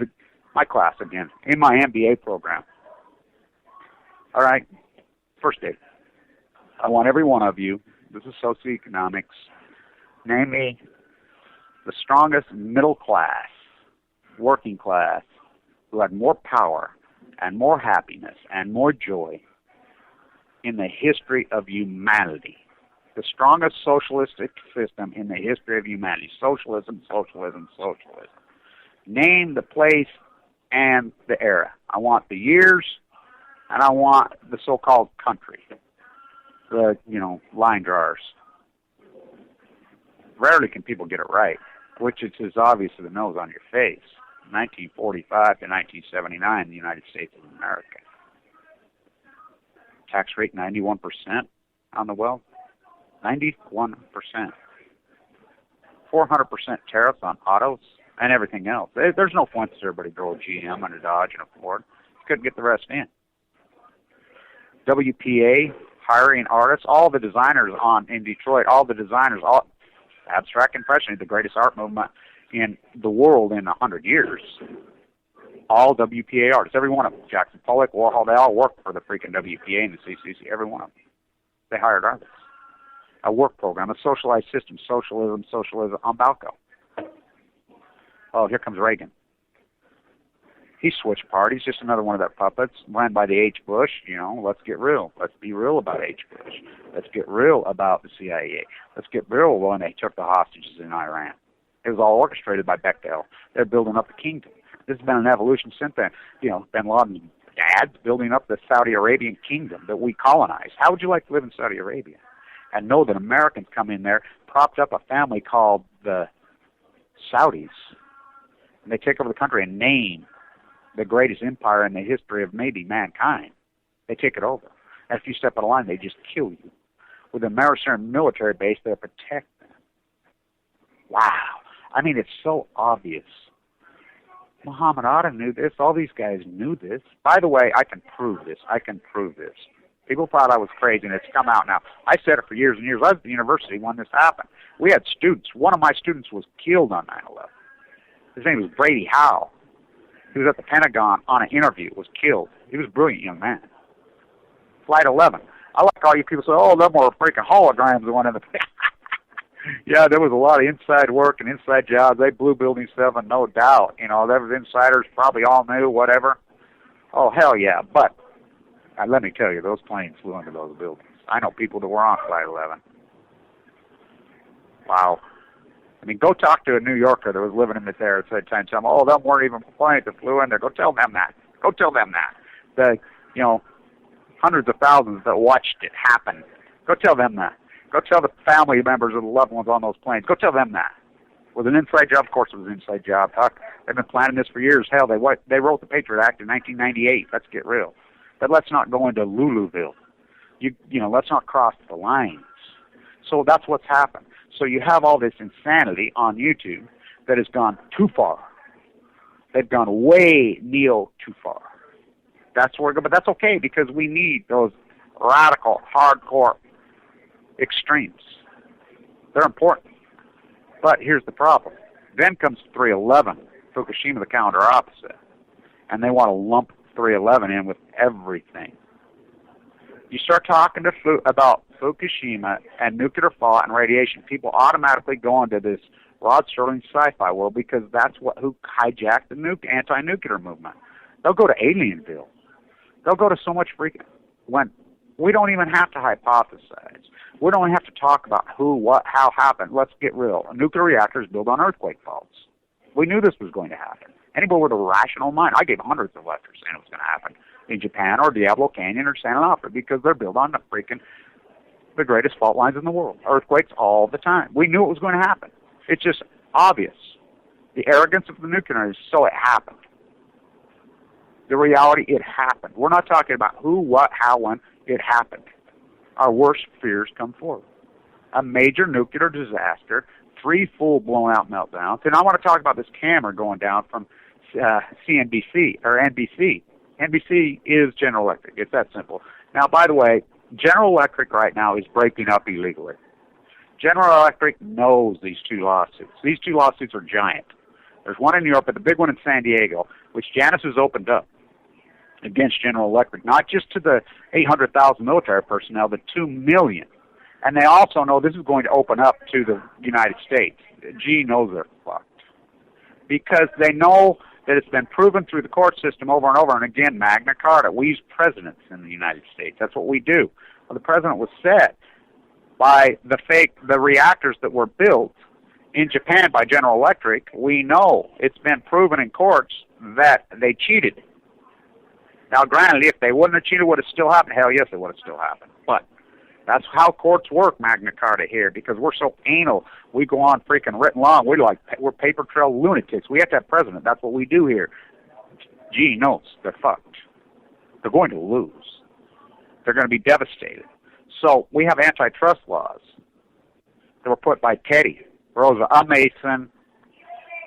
my class again in my MBA program? All right, first date. I want every one of you, this is socioeconomics, name me the strongest middle class, working class, who had more power and more happiness and more joy in the history of humanity. The strongest socialistic system in the history of humanity. Socialism, socialism, socialism. Name the place and the era. I want the years, and I want the so-called country. The, line drawers. Rarely can people get it right, which is as obvious as the nose on your face. 1945 to 1979 in the United States of America. Tax rate 91% on the wealth. 91%. 400% tariffs on autos and everything else. There's no point to everybody go a GM and a Dodge and a Ford. You couldn't get the rest in. WPA, hiring artists, all the designers in Detroit, all abstract impressionism, the greatest art movement in the world in 100 years. All WPA artists, every one of them. Jackson Pollock, Warhol, they all worked for the freaking WPA and the CCC, every one of them. They hired artists. A work program, a socialized system, socialism on Balco. Oh, here comes Reagan. He switched parties, just another one of their puppets, ran by the H. Bush. Let's get real. Let's be real about H. Bush. Let's get real about the CIA. Let's get real when they took the hostages in Iran. It was all orchestrated by Bechtel. They're building up the kingdom. This has been an evolution since then. Bin Laden's dad's building up the Saudi Arabian kingdom that we colonized. How would you like to live in Saudi Arabia and know that Americans come in there, propped up a family called the Saudis, and they take over the country and name the greatest empire in the history of maybe mankind? They take it over. And if you step out of line, they just kill you. With a mercenary military base, they'll protect them. Wow. I mean, it's so obvious. Muhammad Ali knew this. All these guys knew this. By the way, I can prove this. People thought I was crazy, and it's come out now. I said it for years and years. I was at the university when this happened. We had students. One of my students was killed on 9/11. His name was Brady Howe. He was at the Pentagon on an interview, was killed. He was a brilliant young man. Flight 11. I like all you people say, oh, them were freaking holograms that went in the... Yeah, there was a lot of inside work and inside jobs. They blew Building 7, no doubt. There was insiders, probably all knew, whatever. Oh, hell yeah. But let me tell you, those planes flew into those buildings. I know people that were on Flight 11. Wow. I mean, go talk to a New Yorker that was living in it there and said, oh, them weren't even planes that flew in there. Go tell them that. The, hundreds of thousands that watched it happen. Go tell them that. Go tell the family members of the loved ones on those planes. Go tell them that. Was it an inside job? Of course it was an inside job. They've been planning this for years. Hell, they wrote the Patriot Act in 1998. Let's get real. But let's not go into Louisville. Let's not cross the lines. So that's what's happened. So you have all this insanity on YouTube that has gone too far. They've gone way too far. That's where, but that's okay because we need those radical, hardcore extremes. They're important. But here's the problem. Then comes 3/11, Fukushima, the calendar opposite. And they want to lump 3/11 in with everything. You start talking about Fukushima and nuclear fallout and radiation, people automatically go into this Rod Serling sci-fi world because that's who hijacked the anti-nuclear movement. They'll go to Alienville. They'll go to so much freaking... When we don't even have to hypothesize. We don't have to talk about who, what, how happened. Let's get real. A nuclear reactor is built on earthquake faults. We knew this was going to happen. Anybody with a rational mind, I gave hundreds of lectures saying it was going to happen in Japan or Diablo Canyon or San Onofre because they're built on the greatest fault lines in the world. Earthquakes all the time. We knew it was going to happen. It's just obvious. The arrogance of the nuclear is so it happened. The reality, it happened. We're not talking about who, what, how, when. It happened. Our worst fears come forward. A major nuclear disaster, 3 full blown-out meltdowns. And I want to talk about this camera going down from CNBC, or NBC. NBC is General Electric. It's that simple. Now, by the way, General Electric right now is breaking up illegally. General Electric knows these 2 lawsuits. These 2 lawsuits are giant. There's one in New York, but the big one in San Diego, which Janus has opened up against General Electric, not just to the 800,000 military personnel, but 2 million. And they also know this is going to open up to the United States. GE knows they're fucked. Because they know that it's been proven through the court system over and over, and again, Magna Carta. We use presidents in the United States. That's what we do. Well, the president was set by the reactors that were built in Japan by General Electric. We know it's been proven in courts that they cheated. Now, granted, if they wouldn't have cheated, would it still happened? Hell yes, it would have still happened. But that's how courts work, Magna Carta here, because we're so anal. We go on freaking written law. We're paper trail lunatics. We have to have president. That's what we do here. Gee, knows they're fucked. They're going to lose. They're going to be devastated. So we have antitrust laws that were put by Teddy Roosevelt, a Mason.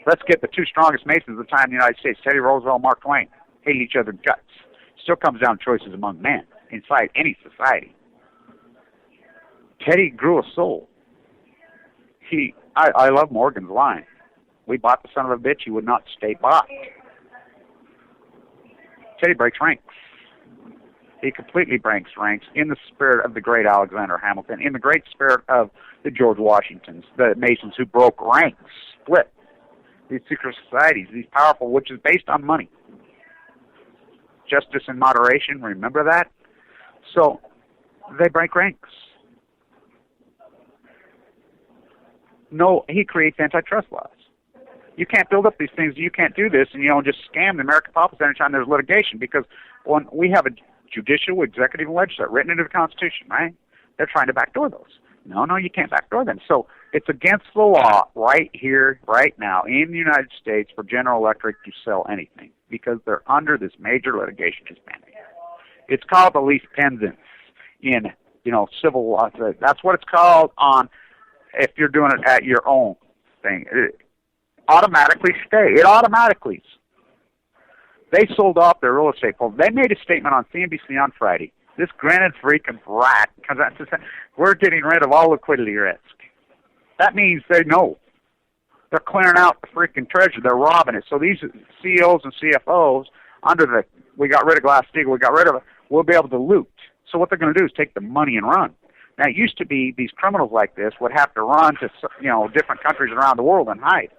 Let's get the two strongest Masons of the time in the United States, Teddy Roosevelt, Mark Twain, hated each other guts. Still comes down to choices among men inside any society. Teddy grew a soul. I love Morgan's line. We bought the son of a bitch, he would not stay bought. Teddy breaks ranks. He completely breaks ranks in the spirit of the great Alexander Hamilton, in the great spirit of the George Washingtons, the Masons who broke ranks, split these secret societies, these powerful, which is based on money. Justice and moderation, remember that? So they break ranks. No, he creates antitrust laws. You can't build up these things. You can't do this, and just scam the American populace anytime there's litigation. Because when we have a judicial, executive, and legislature written into the Constitution, right? They're trying to backdoor those. No, you can't backdoor them. So it's against the law right here, right now, in the United States for General Electric to sell anything because they're under this major litigation is pending. It's called the lease pendants in civil law. That's what it's called on. If you're doing it at your own thing, it automatically stay. It automatically. They sold off their real estate. They made a statement on CNBC on Friday. This granted freaking rat, because we're getting rid of all liquidity risk. That means they know. They're clearing out the freaking treasure. They're robbing it. So these CEOs and CFOs, we got rid of Glass-Steagall, we got rid of it, we'll be able to loot. So what they're going to do is take the money and run. Now, it used to be these criminals like this would have to run to, different countries around the world and hide.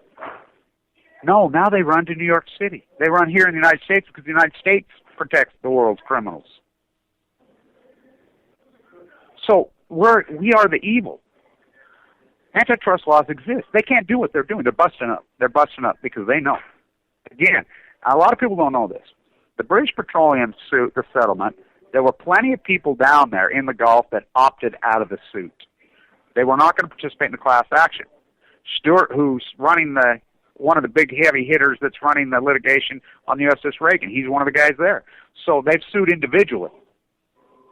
No, now they run to New York City. They run here in the United States because the United States protects the world's criminals. So we are the evil. Antitrust laws exist. They can't do what they're doing. They're busting up. They're busting up because they know. Again, a lot of people don't know this. The British Petroleum suit, the settlement, there were plenty of people down there in the Gulf that opted out of the suit. They were not going to participate in the class action. Stewart, who's running one of the big heavy hitters that's running the litigation on the USS Reagan, he's one of the guys there. So they've sued individually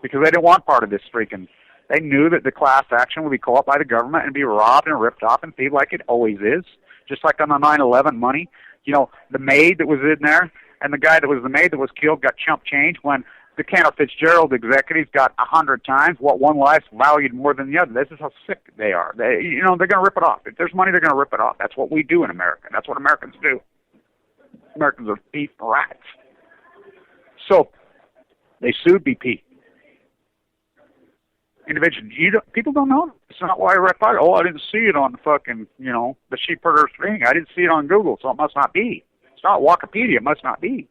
because they didn't want part of this freaking. They knew that the class action would be caught by the government and be robbed and ripped off and paid like it always is, just like on the 9/11 money. The maid that was in there and the guy that was the maid that was killed got chump change when the Cantor Fitzgerald executives got 100 times what one life valued more than the other. This is how sick they are. They're going to rip it off. If there's money, they're going to rip it off. That's what we do in America. That's what Americans do. Americans are thief rats. So they sued BP. Individuals, people don't know. It's not why I read it. Oh, I didn't see it on the fucking, the sheep herder's thing. I didn't see it on Google, so it must not be. It's not Wikipedia. It must not be.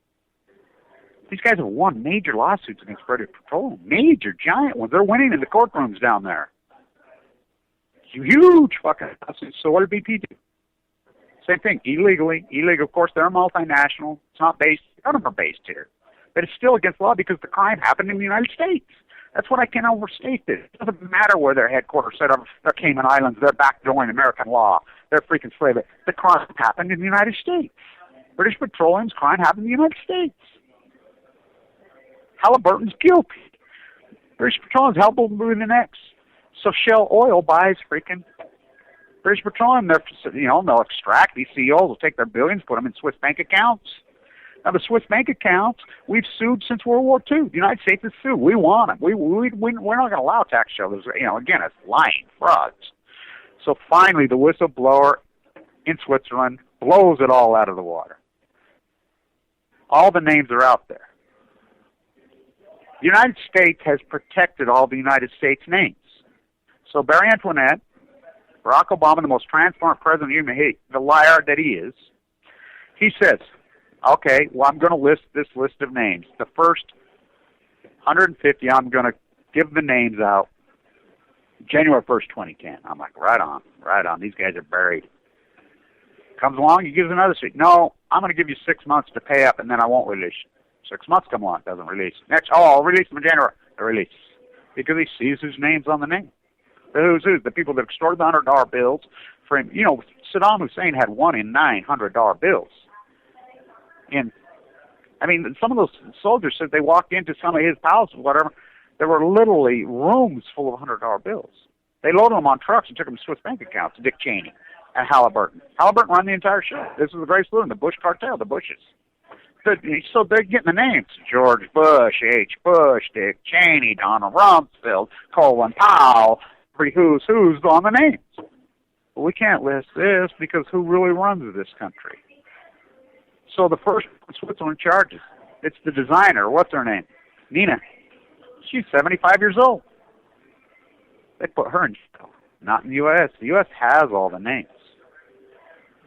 These guys have won major lawsuits against British Petroleum. Major, giant ones. They're winning in the courtrooms down there. Huge fucking lawsuits. So what did BP do? Same thing. Illegally. Illegal. Of course, they're multinational. It's not based. None of them are based here. But it's still against law because the crime happened in the United States. That's what I can't overstate this. It doesn't matter where their headquarters set up. They're Cayman Islands. They're backdooring American law. They're freaking slave. The crime happened in the United States. British Petroleum's crime happened in the United States. Halliburton's guilty. British Petroleum's held moving the next. So Shell Oil buys freaking British Petroleum. They'll extract these CEOs, will take their billions, put them in Swiss bank accounts. Now the Swiss bank accounts, we've sued since World War II. The United States has sued. We want them. We're not going to allow tax shelters. Again, it's lying, frauds. So finally, the whistleblower in Switzerland blows it all out of the water. All the names are out there. The United States has protected all the United States names. So Barry Antoinette, Barack Obama, the most transparent president of human history, the liar that he is, he says, okay, well, I'm going to list this list of names. The first 150, I'm going to give the names out January 1st, 2010. I'm like, right on. These guys are buried. Comes along, he gives another sheet. No, I'm going to give you 6 months to pay up, and then I won't release you. 6 months come along, doesn't release. Next, I'll release them in January. I release. Because he sees whose name's on the name. The who's who, the people that extorted the $100 bills from, Saddam Hussein had 1 in 9 $100 bills. And, some of those soldiers said they walked into some of his palaces or whatever, there were literally rooms full of $100 bills. They loaded them on trucks and took them to Swiss bank accounts, Dick Cheney and Halliburton. Halliburton ran the entire show. This was the great salute, the Bush cartel, the Bushes. So they're getting the names. George Bush, H. Bush, Dick Cheney, Donald Rumsfeld, Colin Powell, who's on the names. But we can't list this because who really runs this country? So the first Switzerland charges. It's the designer. What's her name? Nina. She's 75 years old. They put her in jail. Not in the U.S. The U.S. has all the names.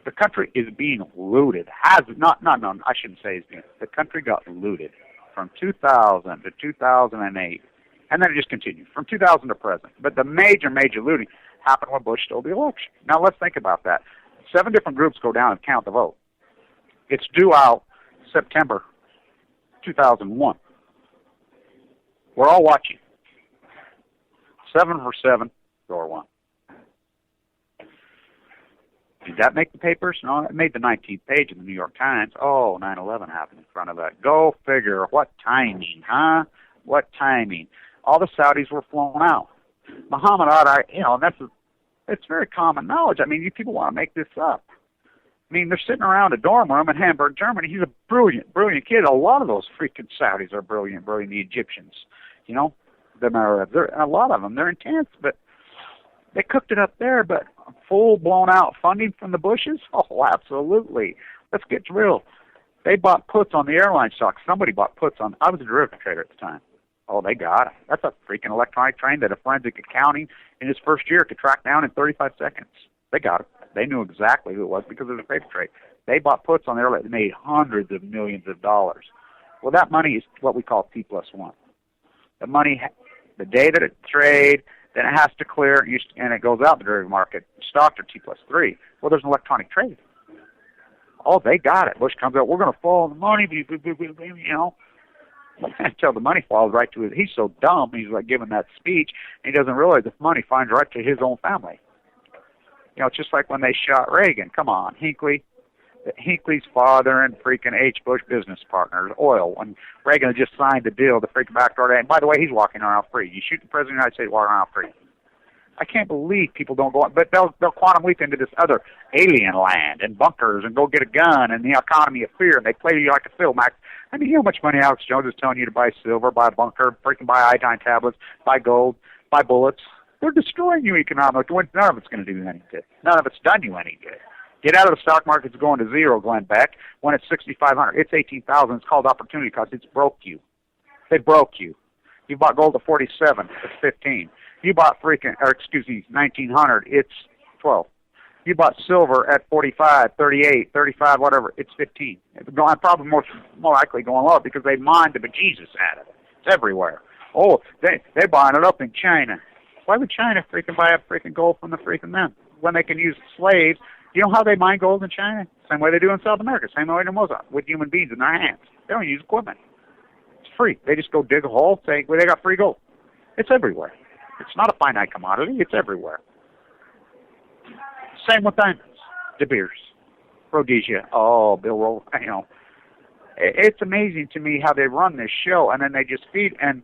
The country is being looted. I shouldn't say it's being. The country got looted from 2000 to 2008, and then it just continued from 2000 to present. But the major looting happened when Bush stole the election. Now let's think about that. 7 different groups go down and count the vote. It's due out September 2001. We're all watching. 7 for 7, door 1. Did that make the papers? No, it made the 19th page of the New York Times. Oh, 9/11 happened in front of that. Go figure. What timing, huh? What timing? All the Saudis were flown out. Muhammad Ali, it's very common knowledge. You people want to make this up. They're sitting around a dorm room in Hamburg, Germany. He's a brilliant kid. A lot of those freaking Saudis are brilliant. The Egyptians, the Arabs. A lot of them, they're intense, but they cooked it up there. But full blown out funding from the Bushes? Oh, absolutely. Let's get real. They bought puts on the airline stock. Somebody bought puts on. I was a derivative trader at the time. Oh, they got it. That's a freaking electronic train that a forensic accounting in his first year could track down in 35 seconds. They got it. They knew exactly who it was because it was a paper trade. They bought puts on there that made hundreds of millions of dollars. Well, that money is what we call T+1. The money, the day that it trades, then it has to clear, and it goes out the derivative market. Stocks are T+3. Well, there's an electronic trade. Oh, they got it. Bush comes out, we're going to follow the money, until the money falls right to his. He's so dumb, he's like giving that speech, and he doesn't realize the money finds right to his own family. It's just like when they shot Reagan. Come on, Hinckley's father and freaking H. Bush business partners, oil. When Reagan had just signed the deal, the freaking backdoor day. And by the way, he's walking around free. You shoot the president of the United States walking around free. I can't believe people don't go on. But they'll quantum leap into this other alien land and bunkers and go get a gun and the economy of fear. And they play you like a film act. You know how much money Alex Jones is telling you to buy silver, buy a bunker, freaking buy iodine tablets, buy gold, buy bullets. They're destroying you economically. None of it's going to do any good. None of it's done you any good. Get out of the stock market. It's going to zero, Glenn Beck. When it's 6,500, it's 18,000. It's called opportunity cost. It's broke you. They broke you. You bought gold at 47. It's 15. You bought 1,900. It's 12. You bought silver at 45, 38, 35, whatever. It's 15. It's going, probably more likely going lower because they mined the bejesus out of it. It's everywhere. Oh, they're buying it up in China. Why would China freaking buy up freaking gold from the freaking men when they can use slaves? You know how they mine gold in China? Same way they do in South America. Same way in Mozambique, with human beings in their hands. They don't use equipment. It's free. They just go dig a hole, say, well, they got free gold. It's everywhere. It's not a finite commodity. It's everywhere. Same with diamonds, De Beers, Rhodesia. Oh, Bill Roll. It's amazing to me how they run this show, and then they just feed. And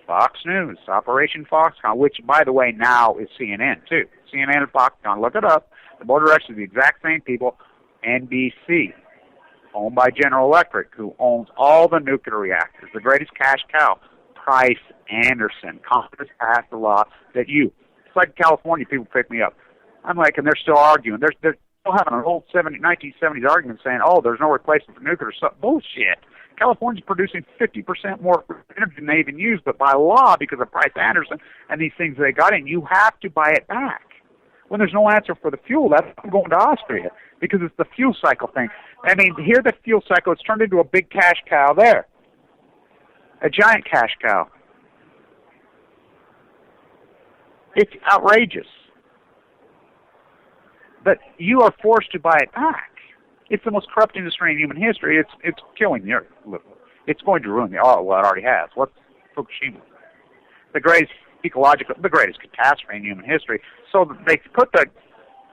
Fox News, Operation Foxconn, which, by the way, now is CNN, too. CNN and Foxconn, look it up. The board of directors are the exact same people. NBC, owned by General Electric, who owns all the nuclear reactors, the greatest cash cow, Price Anderson. Congress passed a law that it's like California people pick me up. I'm like, and they're still arguing. still having an old 1970s argument saying, oh, there's no replacement for nuclear. So, bullshit. California's producing 50% more energy than they even use, but by law, because of Price Anderson and these things they got in, you have to buy it back. When there's no answer for the fuel, that's why I'm going to Austria, because it's the fuel cycle thing. I mean, here the fuel cycle, it's turned into a big cash cow there. A giant cash cow. It's outrageous. But you are forced to buy it back. It's the most corrupt industry in human history. It's killing the earth. It's going to ruin the earth. Well, it already has. What's Fukushima? The greatest catastrophe in human history. So they put the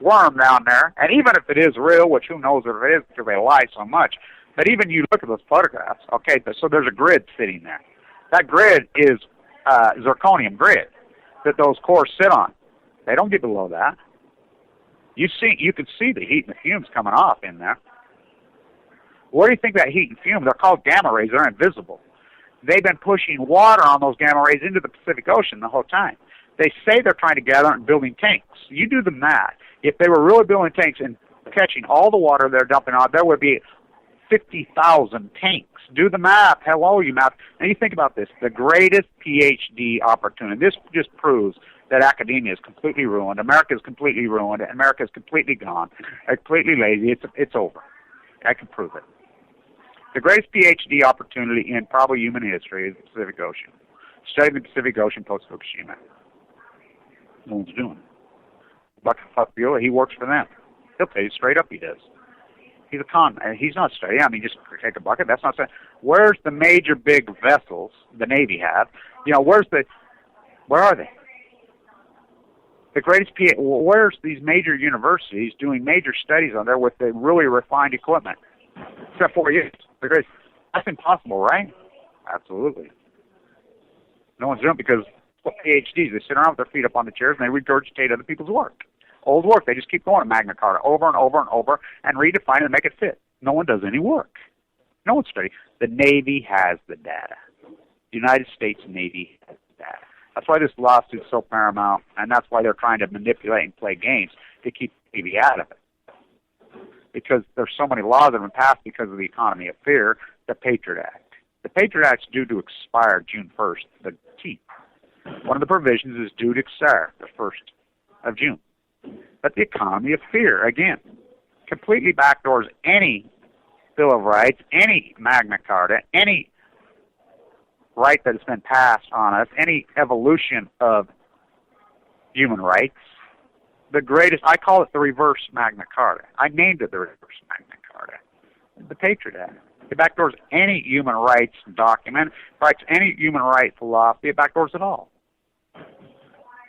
worm down there, and even if it is real, which who knows if it is because they lie so much, but even you look at those photographs, okay, so there's a grid sitting there. That grid is zirconium grid that those cores sit on. They don't get below that. You can see the heat and the fumes coming off in there. Where do you think that heat and fumes? They're called gamma rays. They're invisible. They've been pushing water on those gamma rays into the Pacific Ocean the whole time. They say they're trying to gather and building tanks. You do the math. If they were really building tanks and catching all the water they're dumping on, there would be 50,000 tanks. Do the math. Hello, you math. Now you think about this. The greatest PhD opportunity. This just proves that academia is completely ruined. America is completely ruined. America is completely gone. Completely lazy. It's over. I can prove it. The greatest PhD opportunity in probably human history is the Pacific Ocean. Studying the Pacific Ocean post-Fukushima. No one's doing it. Buck Fabiola, he works for them. He'll tell you straight up he does. He's a con. He's not studying. I mean, just take a bucket. That's not saying. Where's the major big vessels the Navy have? You know, where are they? The greatest where's these major universities doing major studies on there with the really refined equipment? Except for you. The greatest. That's impossible, right? Absolutely. No one's doing it because PhDs, they sit around with their feet up on the chairs and they regurgitate other people's work. Old work. They just keep going to Magna Carta over and over and over and redefine it and make it fit. No one does any work. No one's studying. The Navy has the data. The United States Navy has the data. That's why this lawsuit is so paramount, and that's why they're trying to manipulate and play games to keep the Navy out of it. Because there's so many laws that have been passed because of the economy of fear, the Patriot Act. The Patriot Act's due to expire June 1st, the T. One of the provisions is due to expire the 1st of June. But the economy of fear, again, completely backdoors any Bill of Rights, any Magna Carta, any right that has been passed on us, any evolution of human rights. The greatest, I call it the reverse Magna Carta. I named it the reverse Magna Carta. The Patriot Act. It backdoors any human rights document, writes any human rights philosophy, it backdoors it all.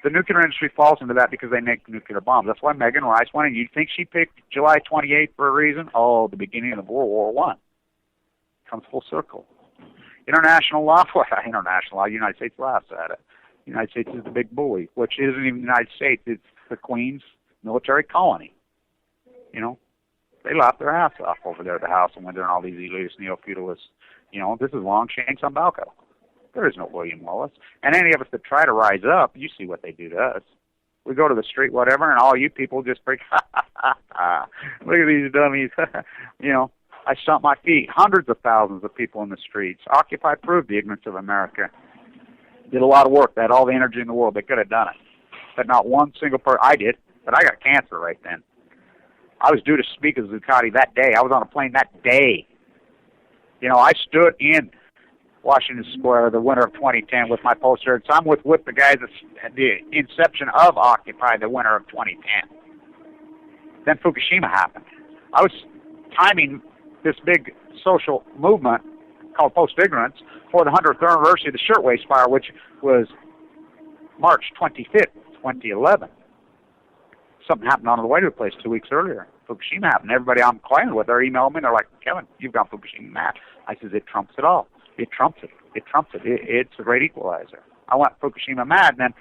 The nuclear industry falls into that because they make nuclear bombs. That's why Megan Rice went, and you think she picked July 28th for a reason? Oh, the beginning of World War I. Comes full circle. International law, international law, the United States laughs at it. The United States is the big bully, which isn't even the United States, it's the Queen's military colony. You know, they laugh their ass off over there at the House and when they're in all these elitist, neo-feudalists. You know, this is Longshanks on Balco. There is no William Wallace. And any of us that try to rise up, you see what they do to us. We go to the street, whatever, and all you people just break, look at these dummies. You know, I stomp my feet. Hundreds of thousands of people in the streets. Occupy proved the ignorance of America. Did a lot of work. They had all the energy in the world. They could have done it. But not one single person. I did, but I got cancer right then. I was due to speak at Zuccotti that day. I was on a plane that day. You know, I stood in Washington Square the winter of 2010 with my poster. So I'm with the guys at the inception of Occupy the winter of 2010. Then Fukushima happened. I was timing this big social movement called Post-Ignorance for the 100th anniversary of the Shirtwaist Fire, which was March 25th, 2011. Something happened on the way to the place 2 weeks earlier. Fukushima happened. Everybody I'm climbing with, they're emailing me. They're like, Kevin, you've got Fukushima mad. I says, it trumps it all. It trumps it. It trumps it. It's a great equalizer. I went Fukushima mad, and then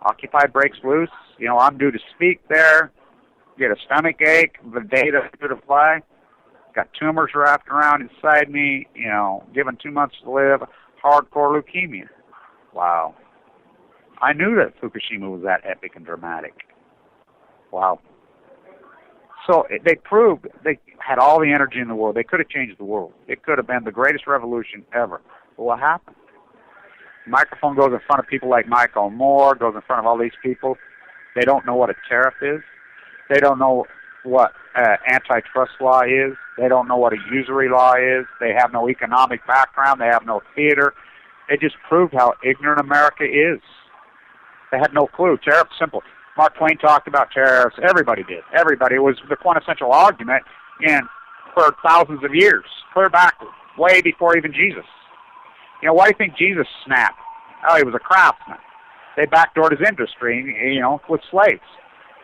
Occupy breaks loose. You know, I'm due to speak there, get a stomach ache the day that I'm due to fly. Got tumors wrapped around inside me, you know, given 2 months to live, hardcore leukemia. Wow. I knew that Fukushima was that epic and dramatic. Wow. So they proved they had all the energy in the world. They could have changed the world. It could have been the greatest revolution ever. But what happened? The microphone goes in front of people like Michael Moore, goes in front of all these people. They don't know what a tariff is. They don't know what antitrust law is. They don't know what a usury law is. They have no economic background. They have no theater. It just proved how ignorant America is. They had no clue. Tariffs, simple. Mark Twain talked about tariffs. Everybody did. Everybody. It was the quintessential argument for thousands of years, clear back, way before even Jesus. You know, why do you think Jesus snapped? Oh, he was a craftsman. They backdoored his industry, you know, with slaves.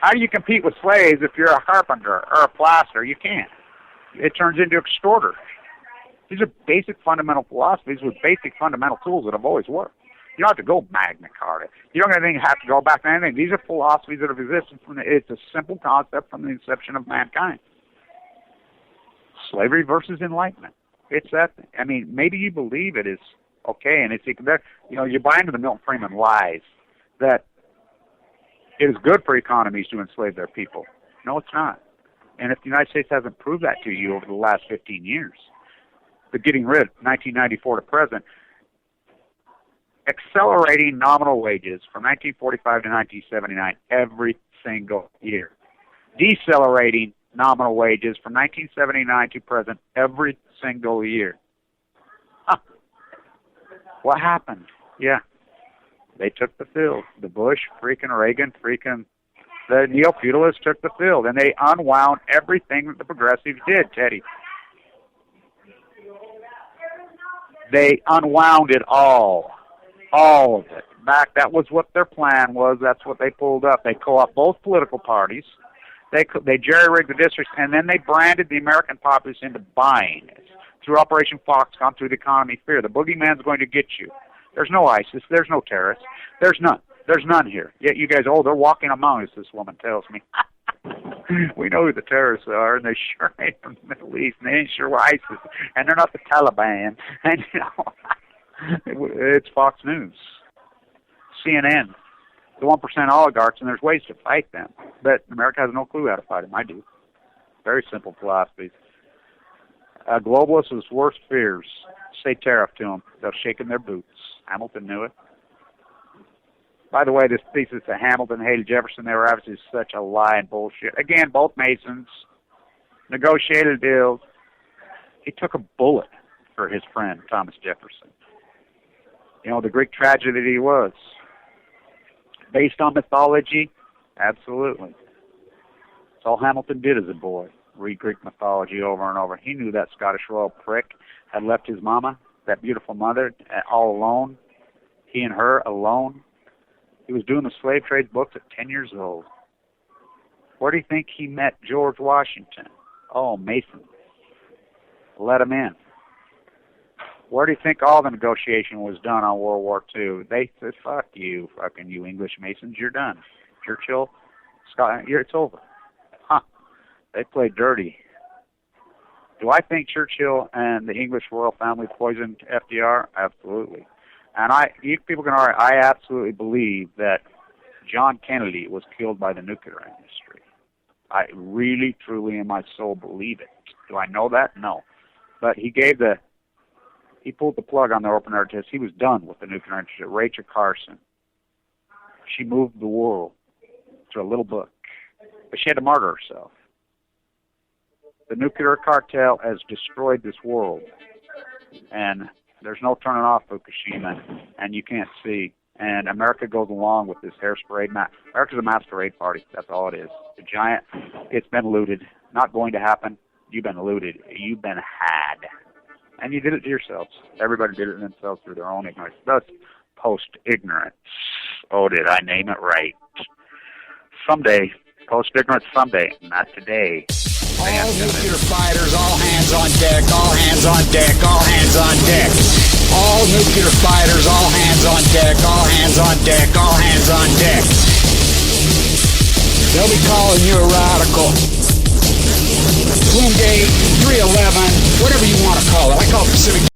How do you compete with slaves if you're a carpenter or a plasterer? You can't. It turns into extorters. These are basic fundamental philosophies with basic fundamental tools that have always worked. You don't have to go Magna Carta. You don't have to go back to anything. These are philosophies that have existed it's a simple concept from the inception of mankind. Slavery versus enlightenment. It's that thing. I mean, maybe you believe it is okay, and it's, you know, you buy into the Milton Friedman lies that it is good for economies to enslave their people. No, it's not. And if the United States hasn't proved that to you over the last 15 years, the getting rid, 1994 to present, accelerating nominal wages from 1945 to 1979 every single year. Decelerating nominal wages from 1979 to present every single year. Huh. What happened? Yeah. They took the field. The Bush, freaking Reagan, freaking the neo-feudalists took the field, and they unwound everything that the progressives did, Teddy. They unwound it all of it. Back, that was what their plan was. That's what they pulled up. They co-opted both political parties. They jerry-rigged the districts, and then they branded the American populace into buying it through Operation Foxconn, through the economy fear. The boogeyman's going to get you. There's no ISIS. There's no terrorists. There's none. There's none here. Yet you guys, they're walking among us, this woman tells me. We know who the terrorists are, and they sure ain't from the Middle East, and they ain't sure we're ISIS, and they're not the Taliban. And, you know, it's Fox News, CNN, the 1% oligarchs, and there's ways to fight them. But America has no clue how to fight them. I do. Very simple philosophies. Globalists' worst fears. Say tariff to them. They'll shake in their boots. Hamilton knew it. By the way, this thesis that Hamilton hated Jefferson, they were obviously such a lie and bullshit. Again, both Masons negotiated deals. He took a bullet for his friend, Thomas Jefferson. You know, the Greek tragedy that he was. Based on mythology? Absolutely. That's all Hamilton did as a boy. Read Greek mythology over and over. He knew that Scottish royal prick had left his mama, that beautiful mother, all alone. He and her alone. He was doing the slave trade books at 10 years old. Where do you think he met George Washington? Oh, Mason. Let him in. Where do you think all the negotiation was done on World War II? They said, fuck you, fucking you English Masons, you're done. Churchill, Scott, it's over. Huh. They played dirty. Do I think Churchill and the English royal family poisoned FDR? Absolutely. And you people can argue, I absolutely believe that John Kennedy was killed by the nuclear industry. I really, truly, in my soul, believe it. Do I know that? No. But he pulled the plug on the open air test. He was done with the nuclear industry. Rachel Carson. She moved the world to a little book. But she had to martyr herself. The nuclear cartel has destroyed this world. And there's no turning off Fukushima, and you can't see. And America goes along with this hairspray. America's a masquerade party. That's all it is. The giant, it's been looted. Not going to happen. You've been looted. You've been had. And you did it to yourselves. Everybody did it to themselves through their own ignorance. Thus, post-ignorance. Oh, did I name it right? Someday. Post-ignorance someday. Not today. All nuclear fighters, all hands on deck, all hands on deck, all hands on deck. All nuclear fighters, all hands on deck, all hands on deck, all hands on deck. They'll be calling you a radical. Twin Gate, 311, whatever you want to call it. I call it Pacific